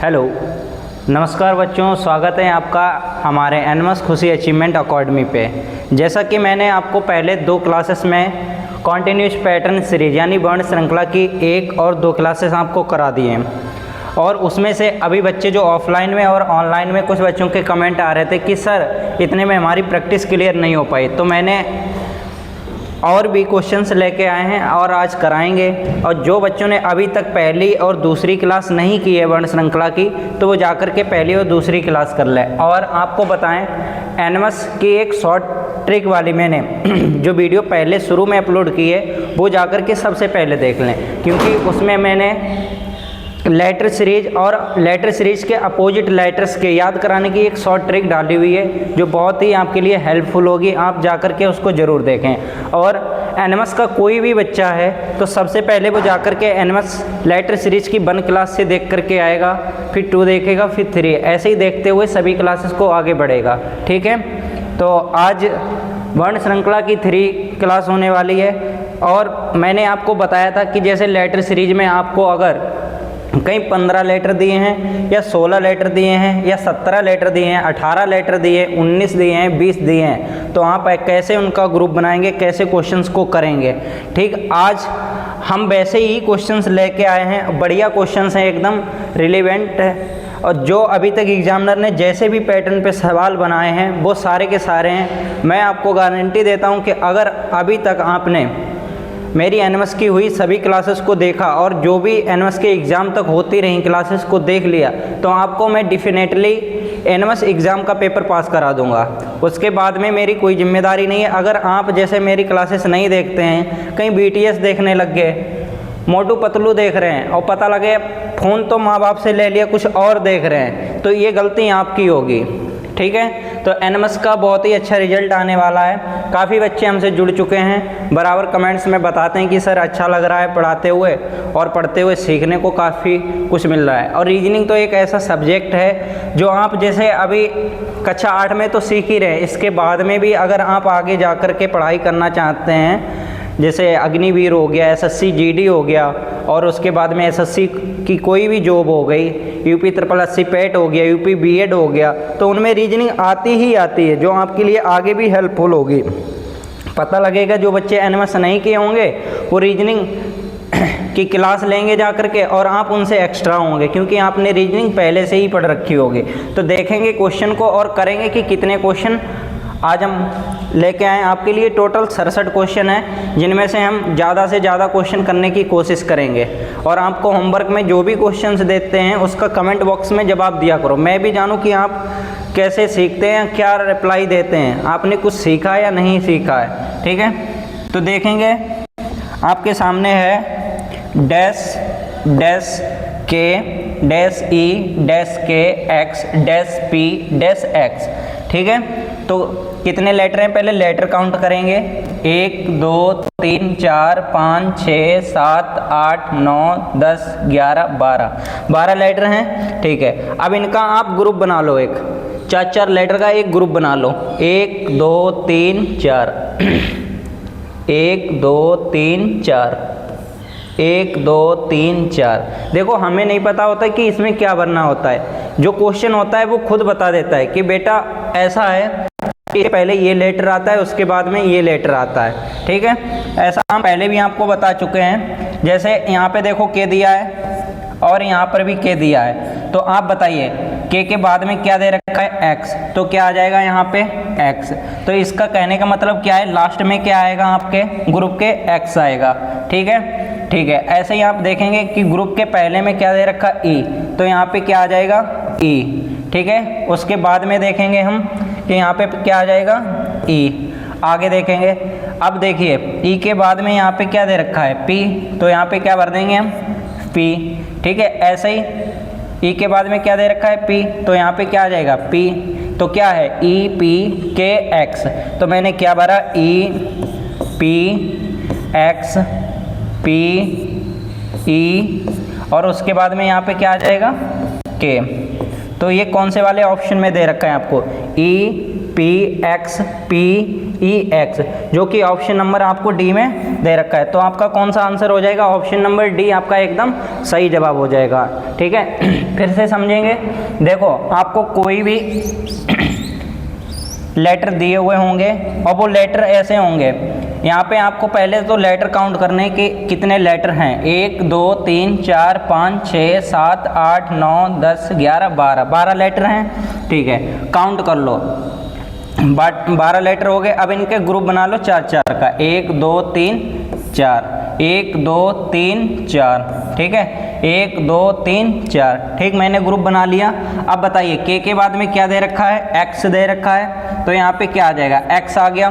Hello, नमस्कार बच्चों, स्वागत है आपका हमारे एनमस खुशी अचीवमेंट अकेडमी पे। जैसा कि मैंने आपको पहले 2 क्लासेस में कॉन्टिन्यूस पैटर्न सीरीज यानी वर्ण श्रृंखला की 1 और 2 क्लासेस आपको करा दिए हैं, और उसमें से अभी बच्चे जो ऑफलाइन में और ऑनलाइन में कुछ बच्चों के कमेंट आ रहे थे कि सर इतने में हमारी प्रैक्टिस क्लियर नहीं हो पाई, तो मैंने और भी क्वेश्चंस लेके आए हैं और आज कराएंगे। और जो बच्चों ने अभी तक पहली और दूसरी क्लास नहीं की है वर्ण श्रृंखला की, तो वो जाकर के पहली और दूसरी क्लास कर ले। और आपको बताएं, एनमस की एक शॉर्ट ट्रिक वाली मैंने जो वीडियो पहले शुरू में अपलोड की है वो जाकर के सबसे पहले देख लें, क्योंकि उसमें मैंने लेटर सीरीज और लेटर सीरीज के अपोजिट लेटर्स के याद कराने की एक शॉर्ट ट्रिक डाली हुई है जो बहुत ही आपके लिए हेल्पफुल होगी। आप जाकर के उसको ज़रूर देखें। और एनमस का कोई भी बच्चा है तो सबसे पहले वो जाकर के एनमस लेटर सीरीज की 1 क्लास से देख करके आएगा, फिर 2 देखेगा, फिर 3, ऐसे ही देखते हुए सभी क्लासेस को आगे बढ़ेगा। ठीक है, तो आज वर्ण श्रृंखला की 3 क्लास होने वाली है। और मैंने आपको बताया था कि जैसे लेटर सीरीज में आपको अगर कहीं 15 लेटर दिए हैं या 16 लेटर दिए हैं या 17 लेटर दिए हैं, 18 लेटर दिए, 19 दिए हैं, 20 दिए हैं, तो आप कैसे उनका ग्रुप बनाएंगे, कैसे क्वेश्चंस को करेंगे। ठीक, आज हम वैसे ही क्वेश्चंस लेके आए हैं, बढ़िया क्वेश्चंस हैं, एकदम रिलेवेंट है। और जो अभी तक एग्जामिनर ने जैसे भी पैटर्न पे सवाल बनाए हैं वो सारे के सारे हैं। मैं आपको गारंटी देता हूँ कि अगर अभी तक आपने मेरी एनमस की हुई सभी क्लासेस को देखा और जो भी एनमस के एग्ज़ाम तक होती रही क्लासेस को देख लिया, तो आपको मैं डेफिनेटली एनमस एग्ज़ाम का पेपर पास करा दूंगा। उसके बाद में मेरी कोई जिम्मेदारी नहीं है। अगर आप जैसे मेरी क्लासेस नहीं देखते हैं, कहीं BTS देखने लग गए, मोटू पतलू देख रहे हैं और पता लगे फ़ोन तो माँ बाप से ले लिया, कुछ और देख रहे हैं, तो ये गलती आपकी होगी। ठीक है, तो एनमस का बहुत ही अच्छा रिजल्ट आने वाला है। काफ़ी बच्चे हमसे जुड़ चुके हैं, बराबर कमेंट्स में बताते हैं कि सर अच्छा लग रहा है पढ़ाते हुए, और पढ़ते हुए सीखने को काफ़ी कुछ मिल रहा है। और रीजनिंग तो एक ऐसा सब्जेक्ट है जो आप जैसे अभी कक्षा 8 में तो सीख ही रहे हैं, इसके बाद में भी अगर आप आगे जा कर के पढ़ाई करना चाहते हैं, जैसे अग्निवीर हो गया, SSC GD हो गया, और उसके बाद में SSC की कोई भी जॉब हो गई, UP 888 पेट हो गया, UP BEd हो गया, तो उनमें रीजनिंग आती ही आती है जो आपके लिए आगे भी हेल्पफुल होगी। पता लगेगा जो बच्चे एनमस नहीं किए होंगे वो रीजनिंग की क्लास लेंगे जा कर के, और आप उनसे एक्स्ट्रा होंगे क्योंकि आपने रीजनिंग पहले से ही पढ़ रखी होगी। तो देखेंगे क्वेश्चन को और करेंगे कि कितने क्वेश्चन आज हम लेके आए आपके लिए। टोटल 67 क्वेश्चन है, जिनमें से हम ज़्यादा से ज़्यादा क्वेश्चन करने की कोशिश करेंगे। और आपको होमवर्क में जो भी क्वेश्चंस देते हैं उसका कमेंट बॉक्स में जवाब दिया करो, मैं भी जानूँ कि आप कैसे सीखते हैं, क्या रिप्लाई देते हैं, आपने कुछ सीखा है या नहीं सीखा है। ठीक है, तो देखेंगे आपके सामने है डैश डैश के डैश ई डैश के x dash P dash x. ठीक है, तो कितने लेटर हैं, पहले लेटर काउंट करेंगे। 1 2 3 4 5 6 7 8 9 10 11 12 लेटर हैं। ठीक है, अब इनका आप ग्रुप बना लो, एक 4 लेटर का एक ग्रुप बना लो। 1 2 3 4 1 2 3 4 1 2 3 4। देखो, हमें नहीं पता होता कि इसमें क्या भरना होता है, जो क्वेश्चन होता है वो खुद बता देता है कि बेटा ऐसा है कि पहले ये लेटर आता है, उसके बाद में ये लेटर आता है। ठीक है, ऐसा हम पहले भी आपको बता चुके हैं। जैसे यहाँ पे देखो के दिया है और यहाँ पर भी के दिया है, तो आप बताइए के बाद में क्या दे रखा है, x, तो क्या आ जाएगा यहाँ पे x। तो इसका कहने का मतलब क्या है, लास्ट में क्या आएगा आपके ग्रुप के, x आएगा। ठीक है, ठीक है, ऐसे ही आप देखेंगे कि ग्रुप के पहले में क्या दे रखा है, e, तो यहाँ पे क्या आ जाएगा, e। ठीक है, उसके बाद में देखेंगे हम कि यहाँ पे क्या आ जाएगा, e। आगे देखेंगे, अब देखिए e के बाद में यहाँ पे क्या दे रखा है, p, तो यहाँ पे क्या भर देंगे हम, p। ठीक है, ऐसे ही e के बाद में क्या दे रखा है, p, तो यहाँ पे क्या आ जाएगा, p। तो क्या है, e p k x, तो मैंने क्या भरा, e p x p e, और उसके बाद में यहाँ पे क्या आ जाएगा, k। तो ये कौन से वाले ऑप्शन में दे रखा है आपको, E P X P ई एक्स, जो कि ऑप्शन नंबर आपको डी में दे रखा है। तो आपका कौन सा आंसर हो जाएगा? ऑप्शन नंबर डी आपका एकदम सही जवाब हो जाएगा। ठीक है, फिर से समझेंगे। देखो, आपको कोई भी लेटर दिए हुए होंगे और वो लेटर ऐसे होंगे। यहाँ पे आपको पहले तो लेटर काउंट करने के कितने लेटर हैं, 1 2 3 4 5 6 7 8 9 10 11 12 लेटर हैं। ठीक है, काउंट कर लो, 12 लेटर हो गए। अब इनके ग्रुप बना लो 4 का, 1 2 3 4, 1 2 3 4। ठीक है, 1 2 3 4। ठीक, मैंने ग्रुप बना लिया। अब बताइए के बाद में क्या दे रखा है? एक्स दे रखा है, तो यहाँ पे क्या आ जाएगा? एक्स आ गया।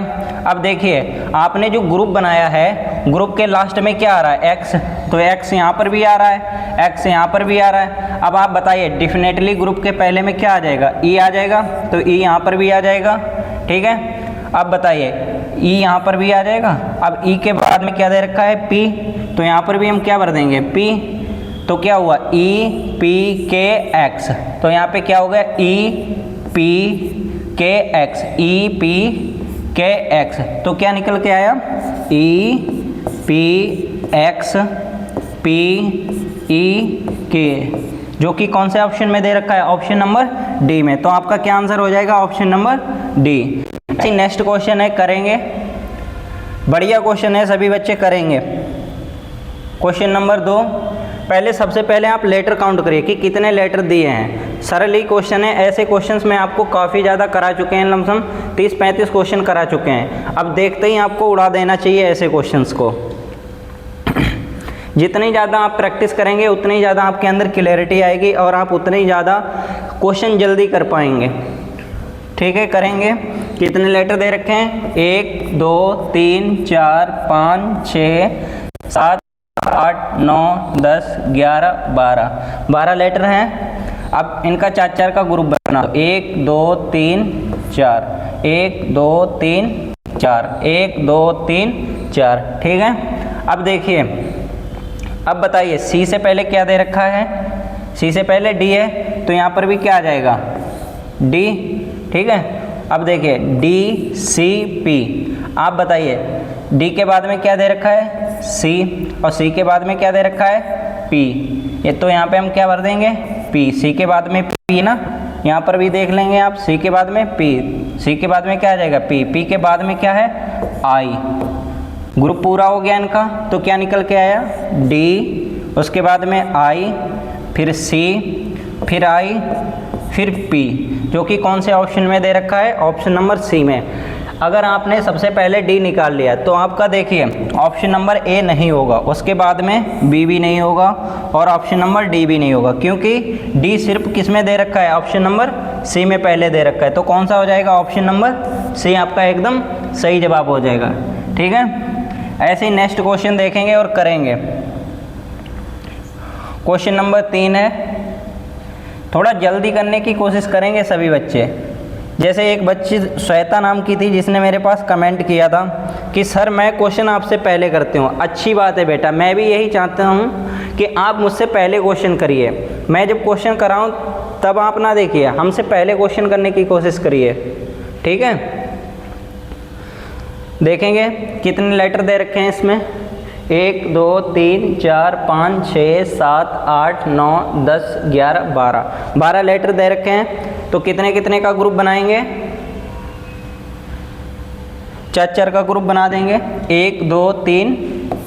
अब देखिए, आपने जो ग्रुप बनाया है, ग्रुप के लास्ट में क्या आ रहा है? एक्स, तो एक्स यहाँ पर भी आ रहा है, एक्स यहाँ पर भी आ रहा है। अब आप बताइए, डेफिनेटली ग्रुप के पहले में क्या आ जाएगा? ई आ जाएगा, तो ई यहाँ पर भी आ जाएगा। ठीक है, अब बताइए, ई यहाँ पर भी आ जाएगा। अब ई के बाद में क्या दे रखा है? पी, तो यहाँ पर भी हम क्या भर देंगे? पी। तो क्या हुआ? ई पी के एक्स, तो यहाँ पे क्या हो गया? ई पी के एक्स, ई पी के एक्स। तो क्या निकल के आया? E P x P E के, जो कि कौन से ऑप्शन में दे रखा है? ऑप्शन नंबर डी में। तो आपका क्या आंसर हो जाएगा? Option number D. Next question है, करेंगे। बढ़िया क्वेश्चन है, सभी बच्चे करेंगे। Question number 2। पहले सबसे पहले आप लेटर काउंट करिए कि कितने लेटर दिए हैं। सरल ही क्वेश्चन है। ऐसे क्वेश्चंस मैं आपको काफ़ी ज़्यादा करा चुके हैं, लमसम 30-35 क्वेश्चन करा चुके हैं। अब देखते ही आपको उड़ा देना चाहिए ऐसे क्वेश्चंस को। जितनी ज़्यादा आप प्रैक्टिस करेंगे उतनी ज़्यादा आपके अंदर क्लैरिटी आएगी और आप उतनी ज़्यादा क्वेश्चन जल्दी कर पाएंगे। ठीक है, करेंगे। कितने लेटर दे रखे हैं? 1 2 3 4 5 6 7 8 9 10 11 12 लेटर हैं। अब इनका 4 का ग्रुप बना दो, 1 2 3 4, 1 2 3 4, 1 2 3 4। ठीक है, अब देखिए, अब बताइए, सी से पहले क्या दे रखा है? सी से पहले डी है, तो यहाँ पर भी क्या आ जाएगा? डी। ठीक है, अब देखिए, डी सी पी। आप बताइए, डी के बाद में क्या दे रखा है? सी, और सी के बाद में क्या दे रखा है? पी। ये तो यहाँ पे हम क्या भर देंगे? पी। सी के बाद में पी ना, यहाँ पर भी देख लेंगे आप, सी के बाद में पी, सी के बाद में क्या आ जाएगा? पी। पी के बाद में क्या है? आई। ग्रुप पूरा हो गया इनका, तो क्या निकल के आया? डी, उसके बाद में आई, फिर सी, फिर आई, फिर पी, जो कि कौन से ऑप्शन में दे रखा है? ऑप्शन नंबर सी में। अगर आपने सबसे पहले डी निकाल लिया तो आपका देखिए ऑप्शन नंबर ए नहीं होगा, उसके बाद में बी भी नहीं होगा और ऑप्शन नंबर डी भी नहीं होगा, क्योंकि डी सिर्फ किस में दे रखा है? ऑप्शन नंबर सी में पहले दे रखा है। तो कौन सा हो जाएगा? ऑप्शन नंबर सी आपका एकदम सही जवाब हो जाएगा। ठीक है, ऐसे ही नेक्स्ट क्वेश्चन देखेंगे और करेंगे। क्वेश्चन नंबर 3 है, थोड़ा जल्दी करने की कोशिश करेंगे सभी बच्चे। जैसे एक बच्ची श्वेता नाम की थी जिसने मेरे पास कमेंट किया था कि सर मैं क्वेश्चन आपसे पहले करती हूँ। अच्छी बात है बेटा, मैं भी यही चाहता हूँ कि आप मुझसे पहले क्वेश्चन करिए। मैं जब क्वेश्चन कराऊँ तब आप ना देखिए, हमसे पहले क्वेश्चन करने की कोशिश करिए। ठीक है, देखेंगे कितने लेटर दे रखे हैं इसमें। 1 2 3 4 5 6 7 8 9 10 11 12 लेटर दे रखे हैं। तो कितने कितने का ग्रुप बनाएंगे? 4 का ग्रुप बना देंगे। 1 2 3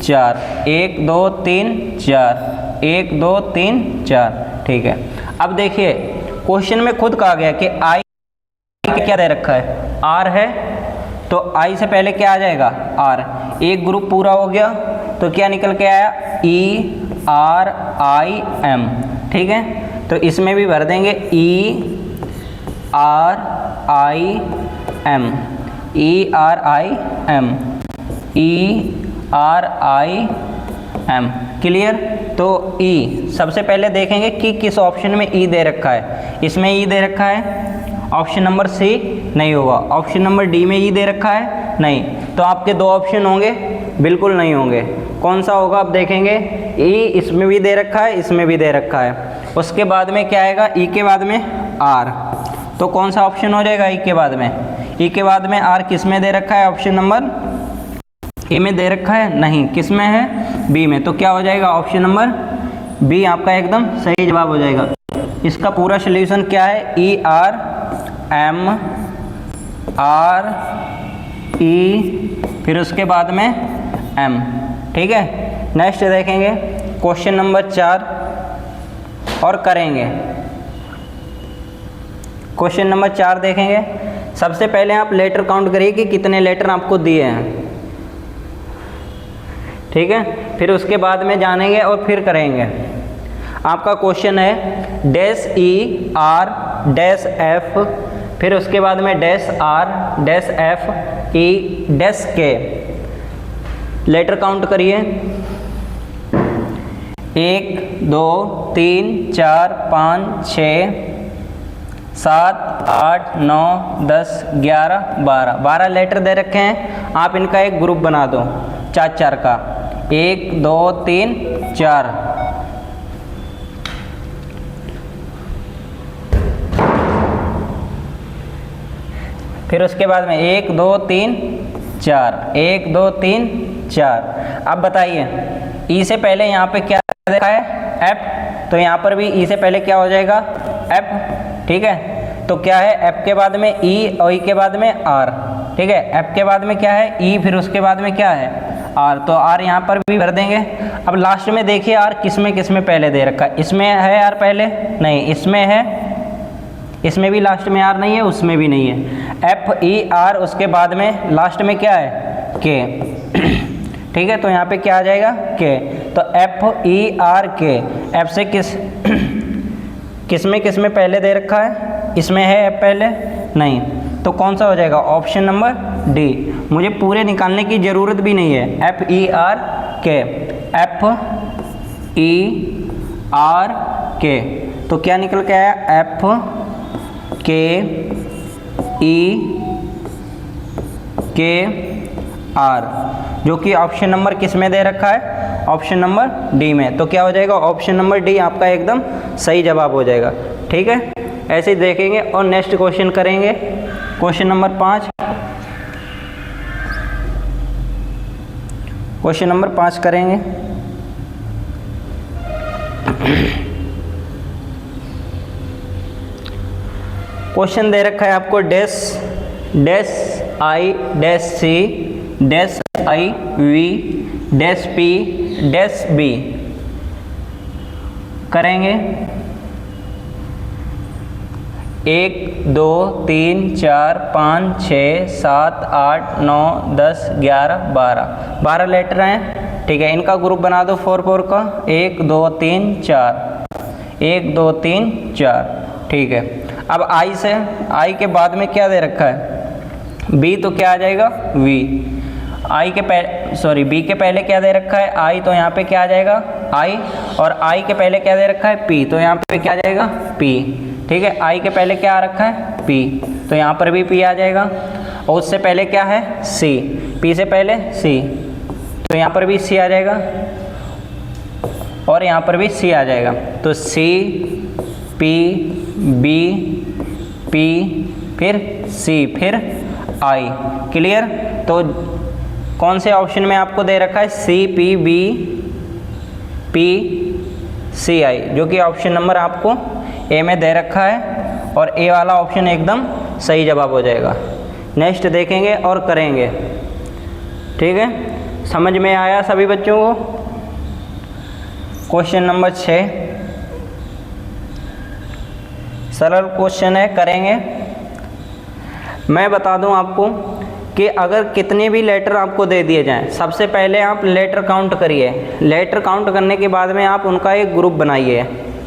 4, 1 2 3 4, 1 2 3 4। ठीक है, अब देखिए क्वेश्चन में खुद कहा गया कि आई क्या दे रखा है? आर है, तो आई से पहले क्या आ जाएगा? आर। एक ग्रुप पूरा हो गया, तो क्या निकल के आया? E R I am. ठीक है, तो इसमें भी भर देंगे E R I am, E R I am, E R I am. Clear? तो ई सबसे पहले देखेंगे कि किस ऑप्शन में ई दे रखा है। इसमें ई दे रखा है, ऑप्शन नंबर सी नहीं होगा। ऑप्शन नंबर डी में ई दे रखा है, नहीं। तो आपके 2 ऑप्शन होंगे, बिल्कुल नहीं होंगे। कौन सा होगा? आप देखेंगे, ई इसमें भी दे रखा है, इसमें भी दे रखा है। उसके बाद में क्या आएगा? ई के बाद में आर। तो कौन सा ऑप्शन हो जाएगा ई के बाद में? ई के बाद में आर किस में दे रखा है? ऑप्शन नंबर ए में दे रखा है? नहीं, किस में है? बी में। तो क्या हो जाएगा? ऑप्शन नंबर बी आपका एकदम सही जवाब हो जाएगा। इसका पूरा सॉल्यूशन क्या है? E R M R E फिर उसके बाद में एम। ठीक है, नेक्स्ट देखेंगे क्वेश्चन नंबर 4 और करेंगे। क्वेश्चन नंबर 4 देखेंगे। सबसे पहले आप लेटर काउंट करिए कि कितने लेटर आपको दिए हैं। ठीक है, फिर उसके बाद में जानेंगे और फिर करेंगे। आपका क्वेश्चन है dash E R dash F फिर उसके बाद में dash R dash F E dash K. Letter count करिए 1 2 3 4 5 6 7 8 9 10 11 12 12 लेटर दे रखे हैं। आप इनका एक ग्रुप बना दो 4 का, 1 2 3 4। फिर उसके बाद में 1 2 3 4 1 2 3 4। अब बताइए ई से पहले यहाँ पे क्या देखा है? एफ। तो यहाँ पर भी ई से पहले क्या हो जाएगा? एफ। ठीक है, तो क्या है? एफ के बाद में ई और ई के बाद में आर। ठीक है, एफ के बाद में क्या है? ई फिर उसके बाद में क्या है? आर। तो आर यहाँ पर भी भर देंगे। अब लास्ट में देखिए आर किस में पहले दे रखा है? इसमें है आर पहले? नहीं, इसमें है। इसमें भी लास्ट में आर नहीं है, उसमें भी नहीं है। एफ ई आर उसके बाद में लास्ट में क्या है? के। ठीक है, तो यहाँ पे क्या आ जाएगा? के। तो एफ ई आर के। एफ से किस में पहले दे रखा है? इसमें है एफ पहले? नहीं, तो कौन सा हो जाएगा? Option number D. मुझे पूरे निकालने की ज़रूरत भी नहीं है। एफ ई आर के, एफ ई आर के। तो क्या निकल के आया? एफ के ई के आर, जो कि ऑप्शन नंबर किस में दे रखा है? ऑप्शन नंबर डी में। तो क्या हो जाएगा? ऑप्शन नंबर डी आपका एकदम सही जवाब हो जाएगा। ठीक है, ऐसे ही देखेंगे और नेक्स्ट क्वेश्चन करेंगे। Question number 5। क्वेश्चन नंबर 5 करेंगे। क्वेश्चन दे रखा है आपको dash dash I dash C dash I V dash P dash B. करेंगे 1 2 3 4 5 6 7 8 9 10 11 12 12 लेटर हैं। ठीक है, इनका ग्रुप बना दो 4 4 का। 1 2 3 4 1 2 3 4। ठीक है, अब आई से, आई के बाद में क्या दे रखा है? बी। तो क्या आ जाएगा? वी। आई के पहले, सॉरी, बी के पहले क्या दे रखा है? आई। तो यहाँ पे क्या आ जाएगा? आई। और आई के पहले क्या दे रखा है? पी। तो यहाँ पे क्या आ जाएगा? पी। ठीक है, आई के पहले क्या आ रखा है? पी। तो यहाँ पर भी पी आ जाएगा। और उससे पहले क्या है? सी। पी से पहले सी, तो यहाँ पर भी सी आ जाएगा और यहाँ पर भी सी आ जाएगा। तो सी पी बी पी फिर सी फिर आई। क्लियर? तो कौन से ऑप्शन में आपको दे रखा है? C P B P C I, जो कि ऑप्शन नंबर आपको ए में दे रखा है और ए वाला ऑप्शन एकदम सही जवाब हो जाएगा। नेक्स्ट देखेंगे और करेंगे। ठीक है, समझ में आया सभी बच्चों को? क्वेश्चन नंबर 6 सरल क्वेश्चन है, करेंगे। मैं बता दूं आपको कि अगर कितने भी लेटर आपको दे दिए जाएं, सबसे पहले आप लेटर काउंट करिए। लेटर काउंट करने के बाद में आप उनका एक ग्रुप बनाइए।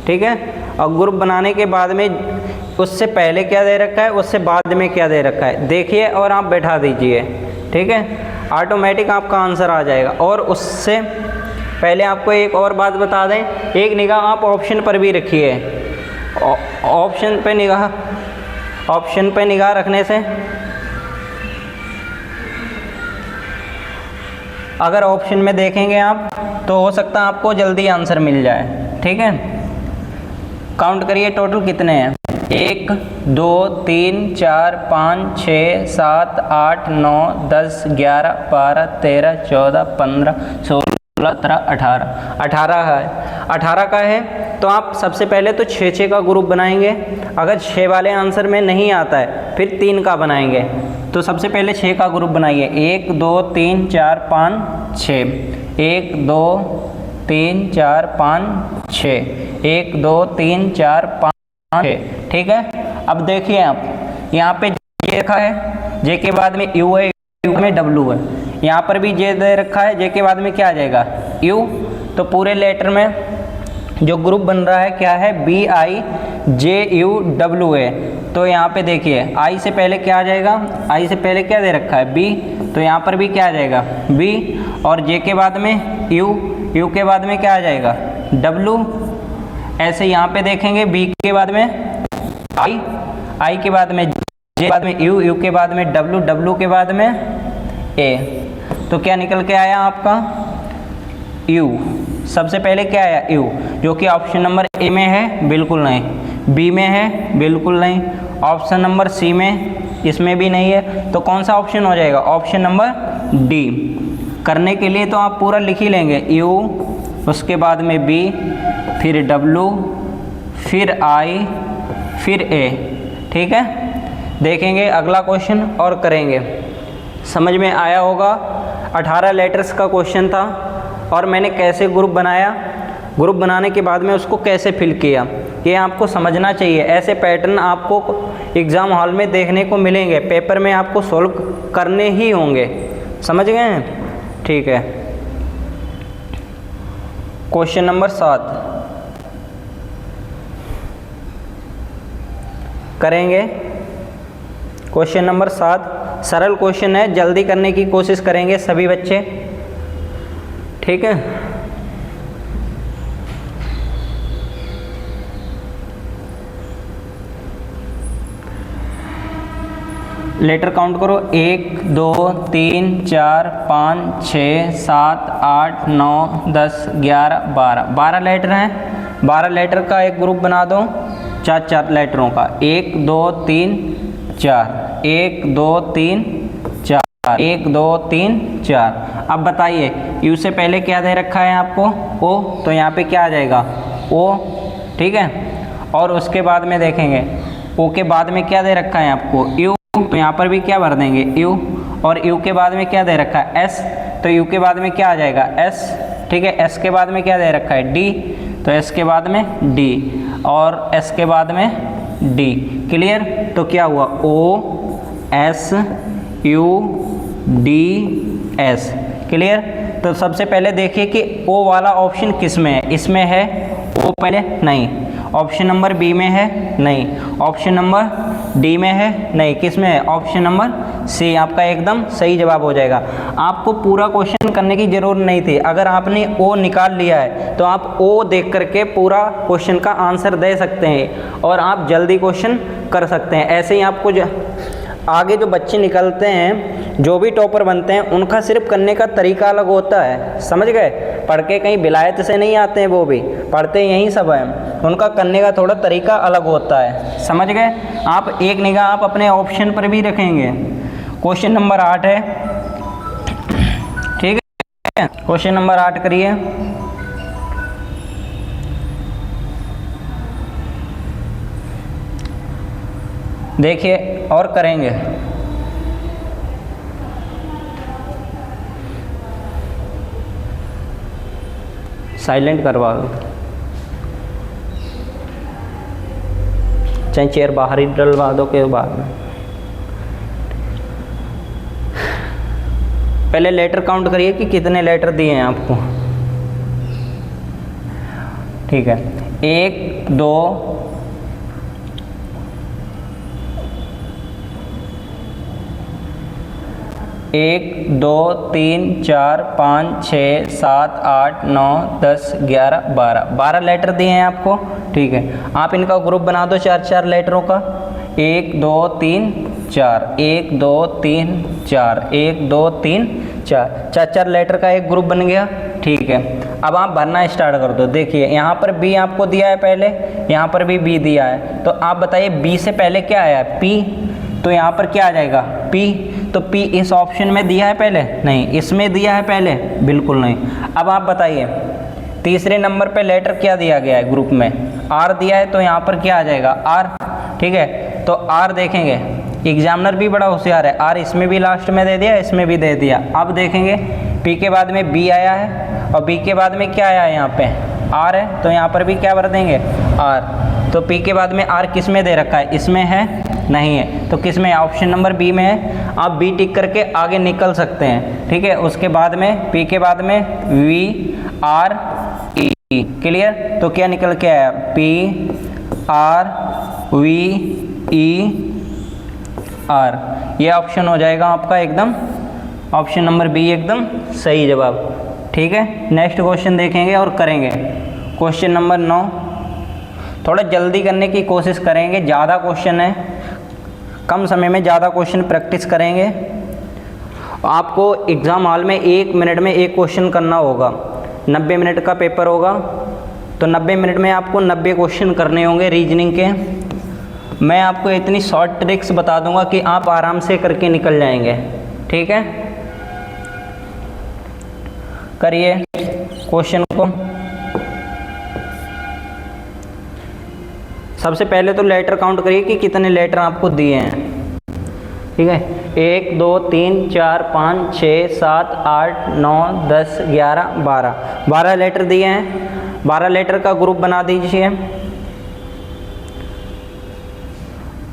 ठीक है, और ग्रुप बनाने के बाद में उससे पहले क्या दे रखा है, उससे बाद में क्या दे रखा है देखिए और आप बैठा दीजिए। ठीक है, ऑटोमेटिक आपका आंसर आ जाएगा। और उससे पहले आपको एक और बात बता दें, एक निगाह आप ऑप्शन पर भी रखिए। ऑप्शन पे निगाह रखने से अगर ऑप्शन में देखेंगे आप तो हो सकता है आपको जल्दी आंसर मिल जाए। ठीक है, काउंट करिए टोटल कितने हैं। 1 2 3 4 5 6 7 8 9 10 11 12 13 14 15 16 17 18 18 है। 18 का है तो आप सबसे पहले तो 6 का ग्रुप बनाएंगे। अगर 6 वाले आंसर में नहीं आता है फिर 3 का बनाएंगे। तो सबसे पहले 6 का ग्रुप बनाइए। 1 2 3 4 5 6 1 2 3 4 5 6 1 2 3 4 5 6। ठीक है, अब देखिए आप यहाँ पे जे रखा है, जे के बाद में यू है, यू में डब्लू है। यहाँ पर भी जे दे रखा है, जे के बाद में क्या आ जाएगा यू। तो पूरे लेटर में जो ग्रुप बन रहा है क्या है, B I J U W है। तो यहाँ पे देखिए आई से पहले क्या आ जाएगा, आई से पहले क्या दे रखा है बी, तो यहाँ पर भी क्या आ जाएगा बी। और जे के बाद में यू, यू के बाद में क्या आ जाएगा डब्लू। ऐसे यहाँ पे देखेंगे बी के बाद में आई, आई के बाद में जे के बाद में यू, यू के बाद में डब्लू, डब्लू के बाद में ए। तो क्या निकल के आया आपका यू। सबसे पहले क्या आया यू, जो कि ऑप्शन नंबर ए में है, बिल्कुल नहीं। बी में है, बिल्कुल नहीं। ऑप्शन नंबर सी में, इसमें भी नहीं है। तो कौन सा ऑप्शन हो जाएगा, ऑप्शन नंबर डी। करने के लिए तो आप पूरा लिख ही लेंगे, यू उसके बाद में बी, फिर डब्लू, फिर आई, फिर ए। ठीक है, देखेंगे अगला क्वेश्चन और करेंगे। समझ में आया होगा। 18 लेटर्स का क्वेश्चन था और मैंने कैसे ग्रुप बनाया, ग्रुप बनाने के बाद में उसको कैसे फिल किया, ये आपको समझना चाहिए। ऐसे पैटर्न आपको एग्ज़ाम हॉल में देखने को मिलेंगे, पेपर में आपको सॉल्व करने ही होंगे। समझ गए हैं, ठीक है। क्वेश्चन नंबर 7 करेंगे। क्वेश्चन नंबर 7 सरल क्वेश्चन है, जल्दी करने की कोशिश करेंगे सभी बच्चे। ठीक है, लेटर काउंट करो। 1 2 3 4 5 6 7 8 9 10 11 12 12 लेटर हैं। 12 लेटर का एक ग्रुप बना दो, 4 लेटरों का। 1 2 3 4 1 2 3 4 1 2 3 4। अब बताइए यू से पहले क्या दे रखा है आपको ओ, तो यहाँ पे क्या आ जाएगा ओ। ठीक है, और उसके बाद में देखेंगे ओ के बाद में क्या दे रखा है आपको यू, तो यहाँ पर भी क्या भर देंगे यू। और यू के बाद में क्या दे रखा है एस, तो यू के बाद में क्या आ जाएगा एस। ठीक है, एस के बाद में क्या दे रखा है डी, तो एस के बाद में डी, और एस के बाद में डी। क्लियर, तो क्या हुआ O S U D S. Clear, तो सबसे पहले देखिए कि ओ वाला ऑप्शन किस में है। इसमें है ओ पहले, नहीं। ऑप्शन नंबर बी में है, नहीं। ऑप्शन नंबर डी में है, नहीं। किस में है, ऑप्शन नंबर सी। आपका एकदम सही जवाब हो जाएगा। आपको पूरा क्वेश्चन करने की ज़रूरत नहीं थी। अगर आपने ओ निकाल लिया है तो आप ओ देख करके पूरा क्वेश्चन का आंसर दे सकते हैं और आप जल्दी क्वेश्चन कर सकते हैं। ऐसे ही आपको आगे जो बच्चे निकलते हैं, जो भी टॉपर बनते हैं, उनका सिर्फ करने का तरीका अलग होता है। समझ गए, पढ़ के कहीं विलायत से नहीं आते हैं, वो भी पढ़ते यहीं सब हैं, उनका करने का थोड़ा तरीका अलग होता है। समझ गए। आप एक निगाह आप अपने ऑप्शन पर भी रखेंगे। क्वेश्चन नंबर 8 है। ठीक है, क्वेश्चन नंबर 8 करिए। देखिए और करेंगे। साइलेंट करवा दो, चाहे चेयर बाहर ही डलवा दो के बाद में। पहले लेटर काउंट करिए कि कितने लेटर दिए हैं आपको। ठीक है, 1 2 1 2 3 4 5 6 7 8 9 10 11 12 12 लेटर दिए हैं आपको। ठीक है, आप इनका ग्रुप बना दो 4 लेटरों का। 1 2 3 4, 1 2 3 4, 1 2 3 4, चार लेटर का एक ग्रुप बन गया। ठीक है, अब आप भरना स्टार्ट कर दो। देखिए यहाँ पर बी आपको दिया है पहले, यहाँ पर भी बी दिया है, तो आप बताइए बी से पहले क्या आया है, पी, तो यहाँ पर क्या आ जाएगा, पी। तो पी इस ऑप्शन में दिया है पहले, नहीं, इसमें दिया है पहले, बिल्कुल नहीं। अब आप बताइए तीसरे नंबर पे लेटर क्या दिया गया है ग्रुप में, आर दिया है, तो यहाँ पर क्या आ जाएगा, आर। ठीक है, तो आर देखेंगे, एग्जामिनर भी बड़ा होशियार है, आर इसमें भी लास्ट में दे दिया, इसमें भी दे दिया। अब देखेंगे पी के बाद में बी आया है और बी के बाद में क्या आया है, यहाँ पे आर है, तो यहाँ पर भी क्या भर देंगे, आर। तो पी के बाद में आर किस में दे रखा है, इसमें है, नहीं है, तो किस में, ऑप्शन नंबर बी में है। आप बी टिक करके आगे निकल सकते हैं। ठीक है, उसके बाद में पी के बाद में वी आर ई, क्लियर। तो क्या निकल के आया, P R V E R, ये ऑप्शन हो जाएगा आपका एकदम, ऑप्शन नंबर बी एकदम सही जवाब। ठीक है, नेक्स्ट क्वेश्चन देखेंगे और करेंगे क्वेश्चन नंबर 9। थोड़ा जल्दी करने की कोशिश करेंगे, ज़्यादा क्वेश्चन है, कम समय में ज़्यादा क्वेश्चन प्रैक्टिस करेंगे। आपको एग्ज़ाम हॉल में 1 मिनट में एक क्वेश्चन करना होगा, 90 मिनट का पेपर होगा, तो 90 मिनट में आपको 90 क्वेश्चन करने होंगे रीजनिंग के। मैं आपको इतनी शॉर्ट ट्रिक्स बता दूंगा कि आप आराम से करके निकल जाएंगे। ठीक है, करिए क्वेश्चन को। सबसे पहले तो लेटर काउंट करिए कि कितने लेटर आपको दिए हैं। ठीक है, 1 2 3 4 5 6 7 8 9 10 11 12 लेटर दिए हैं। 12 लेटर का ग्रुप बना दीजिए,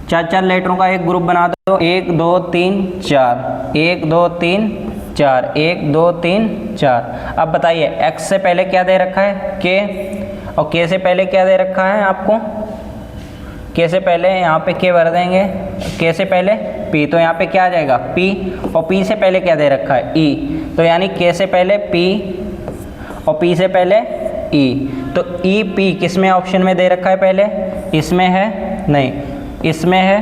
4 लेटरों का एक ग्रुप बना दो, 1 2 3 4, 1 2 3 4, 1 2 3 4। अब बताइए x से पहले क्या दे रखा है, k, और k से पहले क्या दे रखा है आपको, k से पहले यहाँ पे k भर देंगे, k से पहले p, तो यहाँ पे क्या आ जाएगा p, और p से पहले क्या दे रखा है e, तो यानी k से पहले p और p से पहले e, तो e p किस में ऑप्शन में दे रखा है, पहले इसमें है, नहीं इसमें है,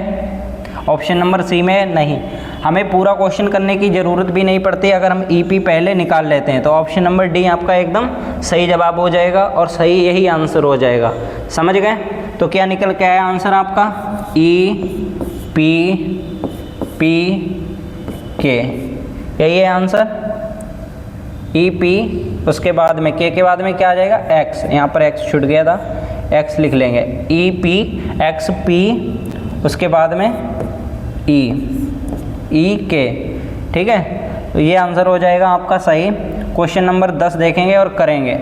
ऑप्शन नंबर सी में है, नहीं। हमें पूरा क्वेश्चन करने की ज़रूरत भी नहीं पड़ती, अगर हम ई पी पहले निकाल लेते हैं तो ऑप्शन नंबर डी आपका एकदम सही जवाब हो जाएगा और सही यही आंसर हो जाएगा। समझ गए? तो क्या निकल के आया आंसर आपका, ई पी के, यही है आंसर, ई पी, उसके बाद में के बाद में क्या आ जाएगा, एक्स, यहाँ पर एक्स छूट गया था, एक्स लिख लेंगे, ई पी एक्स पी, उसके बाद में ई के। ठीक है, तो ये आंसर हो जाएगा आपका सही। क्वेश्चन नंबर 10 देखेंगे और करेंगे।